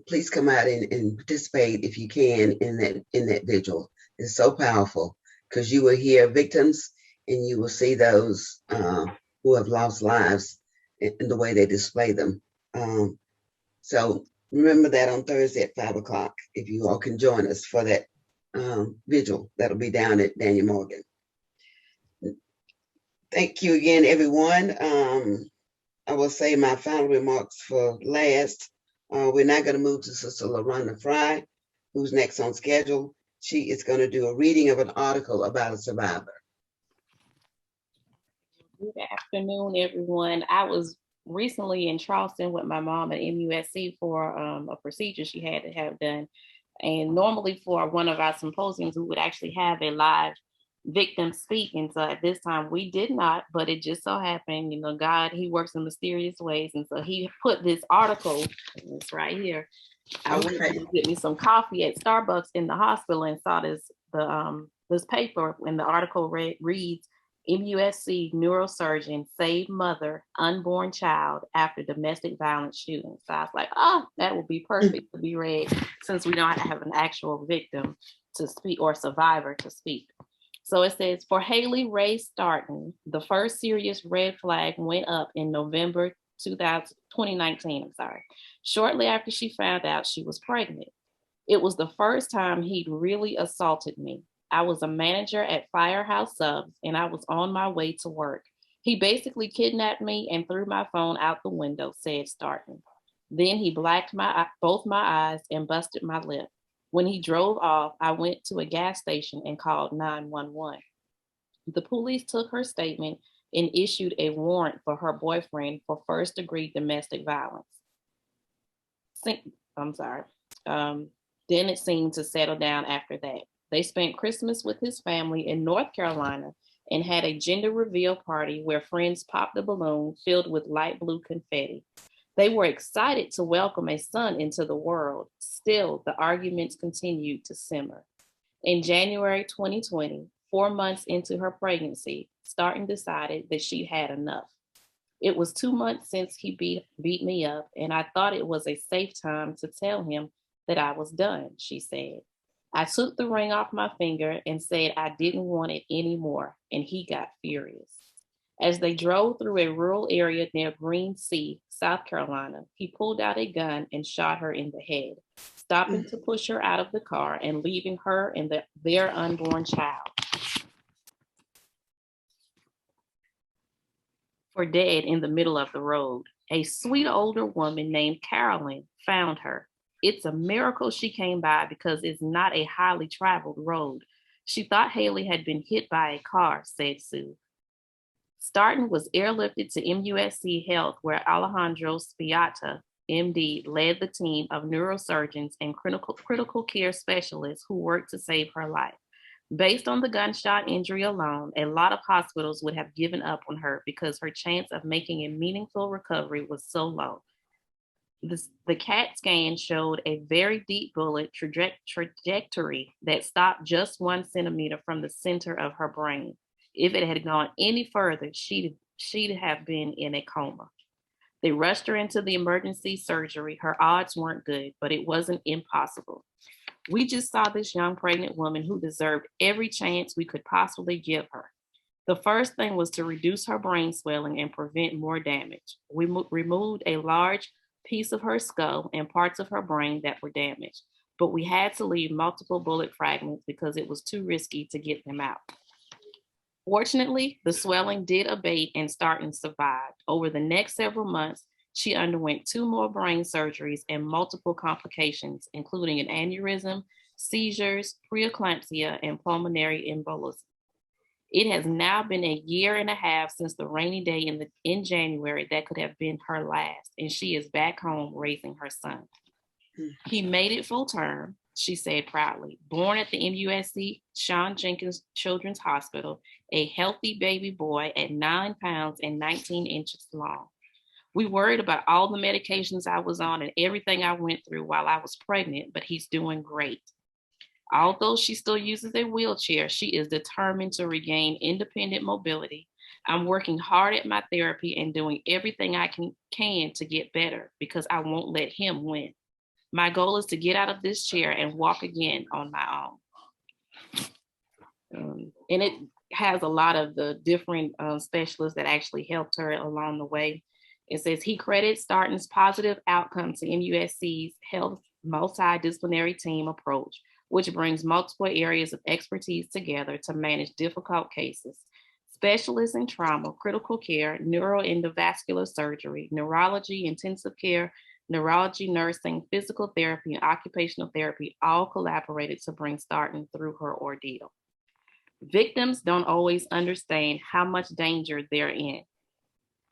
please come out and participate if you can in that vigil. It's so powerful because you will hear victims and you will see those who have lost lives in the way they display them. So remember that on Thursday at 5 o'clock, if you all can join us for that vigil. That'll be down at Daniel Morgan. Thank you again, everyone. I will say my final remarks for last. We're now going to move to Sister LaRonda Fry, who's next on schedule. She is going to do a reading of an article about a survivor. Good afternoon, everyone. I was recently in Charleston with my mom at MUSC for a procedure she had to have done. And normally for one of our symposiums, we would actually have a live victim speak. And so at this time we did not, but it just so happened, God, he works in mysterious ways. And so he put this article, it's right here. I went to get me some coffee at Starbucks in the hospital and saw this paper, and the article reads, MUSC neurosurgeon saved mother, unborn child after domestic violence shooting. So I was like, that would be perfect to be read since we don't have an actual victim to speak or survivor to speak. So it says, for Haley Ray Starton, the first serious red flag went up in November 2019, shortly after she found out she was pregnant. It was the first time he'd really assaulted me. I was a manager at Firehouse Subs and I was on my way to work. He basically kidnapped me and threw my phone out the window, said Starton. Then he blacked both my eyes and busted my lip. When he drove off, I went to a gas station and called 911. The police took her statement and issued a warrant for her boyfriend for first-degree domestic violence. Then it seemed to settle down after that. They spent Christmas with his family in North Carolina and had a gender reveal party where friends popped a balloon filled with light blue confetti. They were excited to welcome a son into the world. Still, the arguments continued to simmer. In January 2020, 4 months into her pregnancy, Starton decided that she had enough. It was 2 months since he beat me up, and I thought it was a safe time to tell him that I was done, she said. I took the ring off my finger and said I didn't want it anymore, and he got furious. As they drove through a rural area near Green Sea, South Carolina, he pulled out a gun and shot her in the head, stopping to push her out of the car and leaving her and their unborn child for dead in the middle of the road. A sweet older woman named Carolyn found her. It's a miracle she came by because it's not a highly traveled road. She thought Haley had been hit by a car, said Sue. Starton was airlifted to MUSC Health, where Alejandro Spiata, MD, led the team of neurosurgeons and critical care specialists who worked to save her life. Based on the gunshot injury alone, a lot of hospitals would have given up on her because her chance of making a meaningful recovery was so low. The CAT scan showed a very deep bullet trajectory that stopped just 1 centimeter from the center of her brain. If it had gone any further, she'd have been in a coma. They rushed her into the emergency surgery. Her odds weren't good, but it wasn't impossible. We just saw this young pregnant woman who deserved every chance we could possibly give her. The first thing was to reduce her brain swelling and prevent more damage. We removed a large piece of her skull and parts of her brain that were damaged, but we had to leave multiple bullet fragments because it was too risky to get them out. Fortunately, the swelling did abate and Starton survived. Over the next several months, she underwent 2 more brain surgeries and multiple complications, including an aneurysm, seizures, preeclampsia, and pulmonary embolism. It has now been a year and a half since the rainy day in January that could have been her last, and she is back home raising her son. He made it full term, she said proudly. Born at the MUSC Sean Jenkins Children's Hospital, a healthy baby boy at 9 pounds and 19 inches long. We worried about all the medications I was on and everything I went through while I was pregnant, but he's doing great. Although she still uses a wheelchair, she is determined to regain independent mobility. I'm working hard at my therapy and doing everything I can to get better because I won't let him win. My goal is to get out of this chair and walk again on my own. And it has a lot of the different specialists that actually helped her along the way. It says he credits Starton's positive outcome to MUSC's health multidisciplinary team approach, which brings multiple areas of expertise together to manage difficult cases. Specialists in trauma, critical care, neuroendovascular surgery, neurology, intensive care, neurology, nursing, physical therapy, and occupational therapy all collaborated to bring Starton through her ordeal. Victims don't always understand how much danger they're in.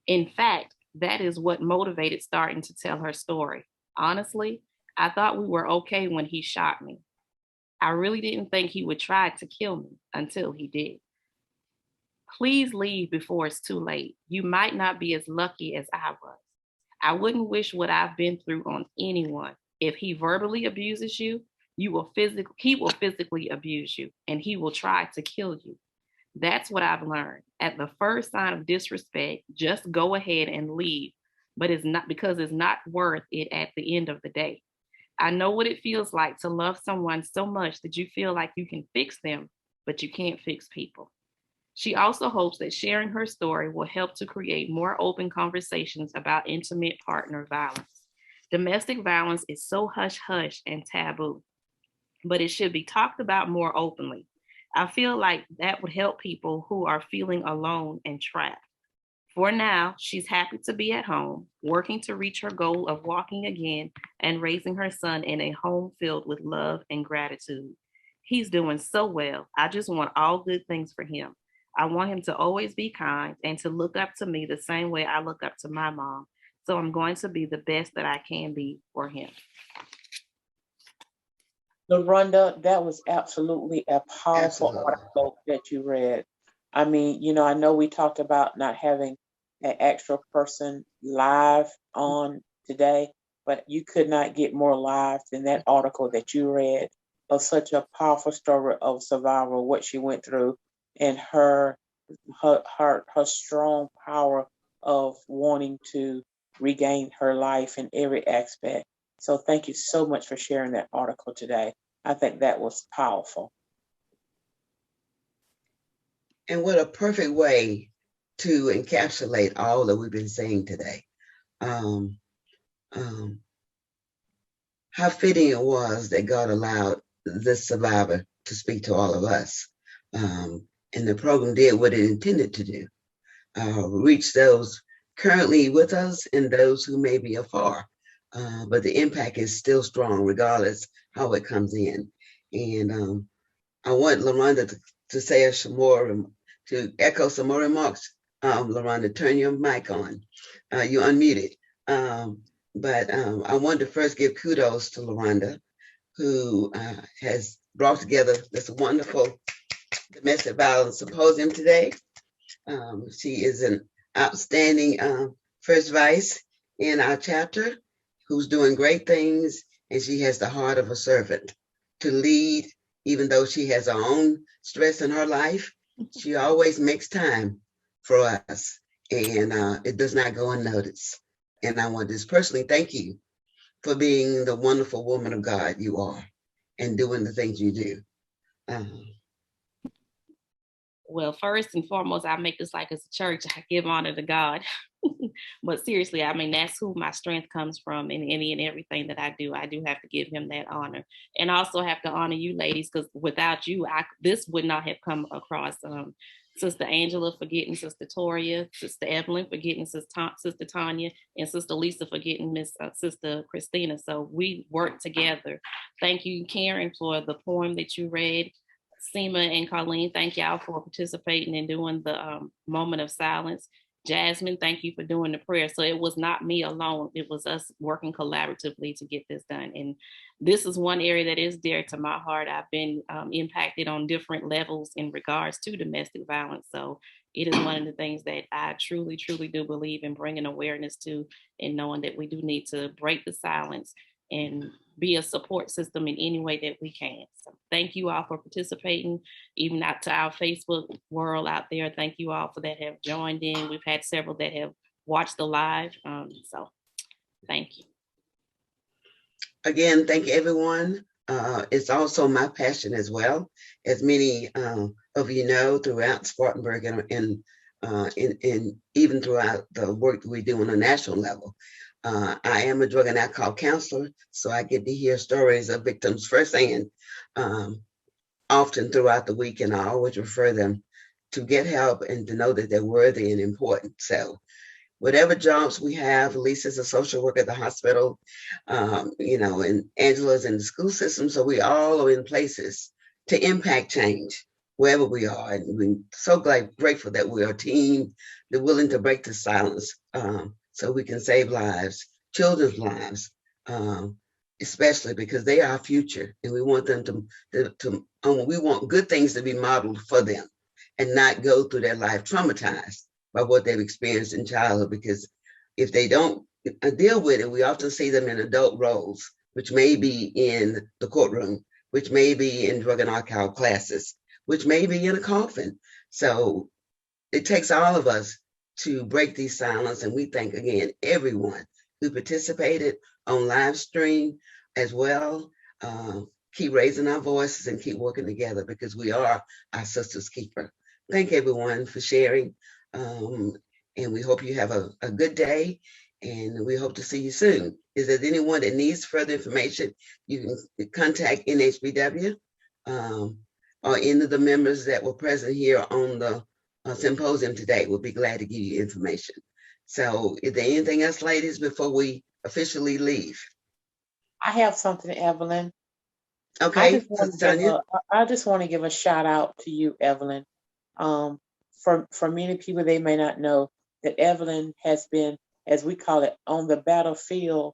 In fact, that is what motivated Starton to tell her story. Honestly, I thought we were okay when he shot me. I really didn't think he would try to kill me until he did. Please leave before it's too late. You might not be as lucky as I was. I wouldn't wish what I've been through on anyone. If he verbally abuses you, he will physically abuse you, and he will try to kill you. That's what I've learned. At the first sign of disrespect, just go ahead and leave, but it's not because it's not worth it at the end of the day. I know what it feels like to love someone so much that you feel like you can fix them, but you can't fix people. She also hopes that sharing her story will help to create more open conversations about intimate partner violence. Domestic violence is so hush-hush and taboo, but it should be talked about more openly. I feel like that would help people who are feeling alone and trapped. For now, she's happy to be at home, working to reach her goal of walking again and raising her son in a home filled with love and gratitude. He's doing so well. I just want all good things for him. I want him to always be kind and to look up to me the same way I look up to my mom. So I'm going to be the best that I can be for him. LaRonda, that was absolutely a powerful article that you read. I mean, you know, I know we talked about not having an extra person live on today, but you could not get more live than that article that you read of such a powerful story of survival, what she went through, and her strong power of wanting to regain her life in every aspect. So thank you so much for sharing that article today. I think that was powerful. And what a perfect way to encapsulate all that we've been saying today. How fitting it was that God allowed this survivor to speak to all of us. And the program did what it intended to do, reach those currently with us and those who may be afar. But the impact is still strong regardless how it comes in. And I want LaRonda to say some more, to echo some more remarks. LaRonda, turn your mic on. You're unmuted. But I wanted to first give kudos to LaRonda, who has brought together this wonderful domestic violence symposium today. She is an outstanding first vice in our chapter, who's doing great things, and she has the heart of a servant to lead, even though she has her own stress in her life. She always makes time for us, and it does not go unnoticed. And I want to personally thank you for being the wonderful woman of God you are and doing the things you do. Well, first and foremost, I make this like it's a church. I give honor to God. But seriously, I mean, that's who my strength comes from in any and everything that I do. I do have to give him that honor, and also have to honor you ladies, because without you, this would not have come across. Sister Angela for getting Sister Toria, Sister Evelyn for getting Sister Tanya, and Sister Lisa for getting Sister Christina. So we work together. Thank you, Karen, for the poem that you read. Seema and Colleen, thank y'all for participating and doing the moment of silence. Jasmine, thank you for doing the prayer. So it was not me alone. It was us working collaboratively to get this done. And this is one area that is dear to my heart. I've been impacted on different levels in regards to domestic violence. So it is one of the things that I truly, truly do believe in bringing awareness to, and knowing that we do need to break the silence and be a support system in any way that we can. So thank you all for participating, even out to our Facebook world out there. Thank you all for that have joined in. We've had several that have watched the live. So thank you. Again, thank you, everyone. It's also my passion as well, as many of you know, throughout Spartanburg and even throughout the work that we do on a national level. I am a drug and alcohol counselor, so I get to hear stories of victims firsthand, often throughout the week, and I always refer them to get help and to know that they're worthy and important. So whatever jobs we have, Lisa's a social worker at the hospital, and Angela's in the school system, so we all are in places to impact change wherever we are. And we're so grateful that we're a team that's willing to break the silence so we can save lives, children's lives, especially because they are our future, and we want them we want good things to be modeled for them and not go through their life traumatized by what they've experienced in childhood, because if they don't deal with it, we often see them in adult roles, which may be in the courtroom, which may be in drug and alcohol classes, which may be in a coffin. So it takes all of us to break these silence. And we thank, again, everyone who participated on live stream as well. Keep raising our voices and keep working together, because we are our sister's keeper. Thank everyone for sharing. And we hope you have a good day, and we hope to see you soon. If there's anyone that needs further information, you can contact NHBW or any of the members that were present here on the symposium today. We'll be glad to give you information. So is there anything else, ladies, before we officially leave? I have something, Evelyn. Okay, I just want to give a shout out to you, Evelyn. For many people, they may not know that Evelyn has been, as we call it, on the battlefield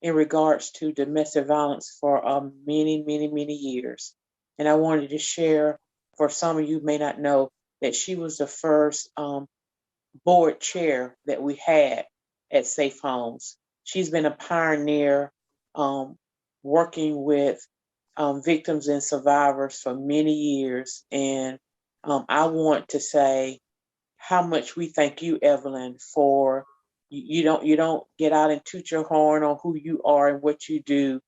in regards to domestic violence for many, many, many years. And I wanted to share, for some of you may not know, that she was the first board chair that we had at Safe Homes. She's been a pioneer working with victims and survivors for many years. And I want to say how much we thank you, Evelyn, for you don't get out and toot your horn on who you are and what you do.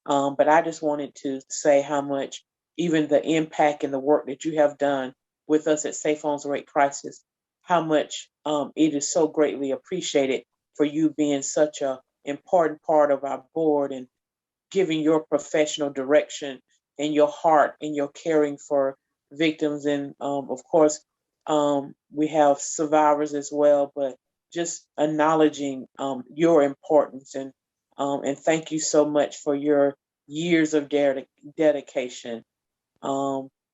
But I just wanted to say how much even the impact and the work that you have done with us at Safe Homes Rate Crisis, how much it is so greatly appreciated for you being such an important part of our board and giving your professional direction and your heart and your caring for victims. And of course, we have survivors as well, but just acknowledging your importance and thank you so much for your years of dedication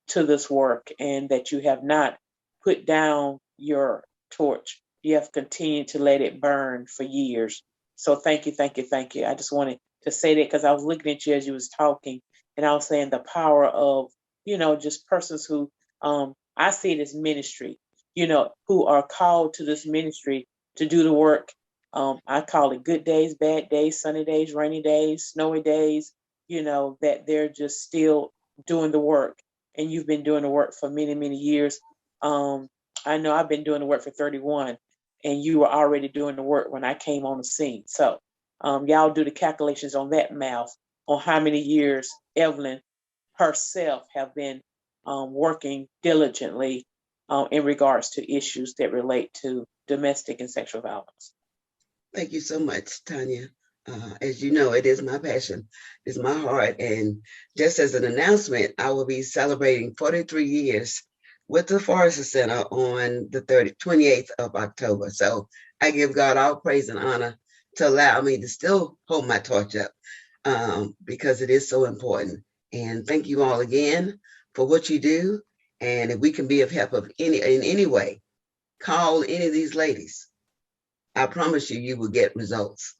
to this work, and that you have not put down your torch. You have continued to let it burn for years. So thank you, thank you, thank you. I just wanted to say that because I was looking at you as you was talking, and I was saying the power of, just persons who, I see it as ministry, who are called to this ministry to do the work. I call it good days, bad days, sunny days, rainy days, snowy days, that they're just still doing the work. And you've been doing the work for many, many years. I know I've been doing the work for 31, and you were already doing the work when I came on the scene. So y'all do the calculations on that math on how many years Evelyn herself have been working diligently in regards to issues that relate to domestic and sexual violence. Thank you so much, Tanya. As you know, it is my passion, it's my heart. And just as an announcement, I will be celebrating 43 years with the Forrester Center on the 28th of October. So I give God all praise and honor to allow me to still hold my torch up because it is so important. And thank you all again for what you do. And if we can be of help in any way, call any of these ladies. I promise you, you will get results.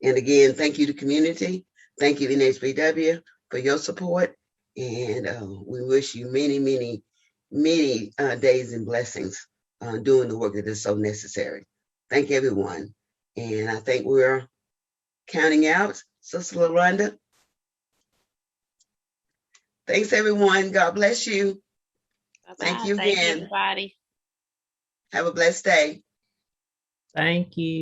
And again, thank you to community. Thank you, NHBW, for your support. And we wish you many, many, many days and blessings doing the work that is so necessary. Thank everyone. And I think we're counting out. Sister LaRonda? Thanks, everyone. God bless you. Thank you Thank you, again. everybody. Have a blessed day. Thank you.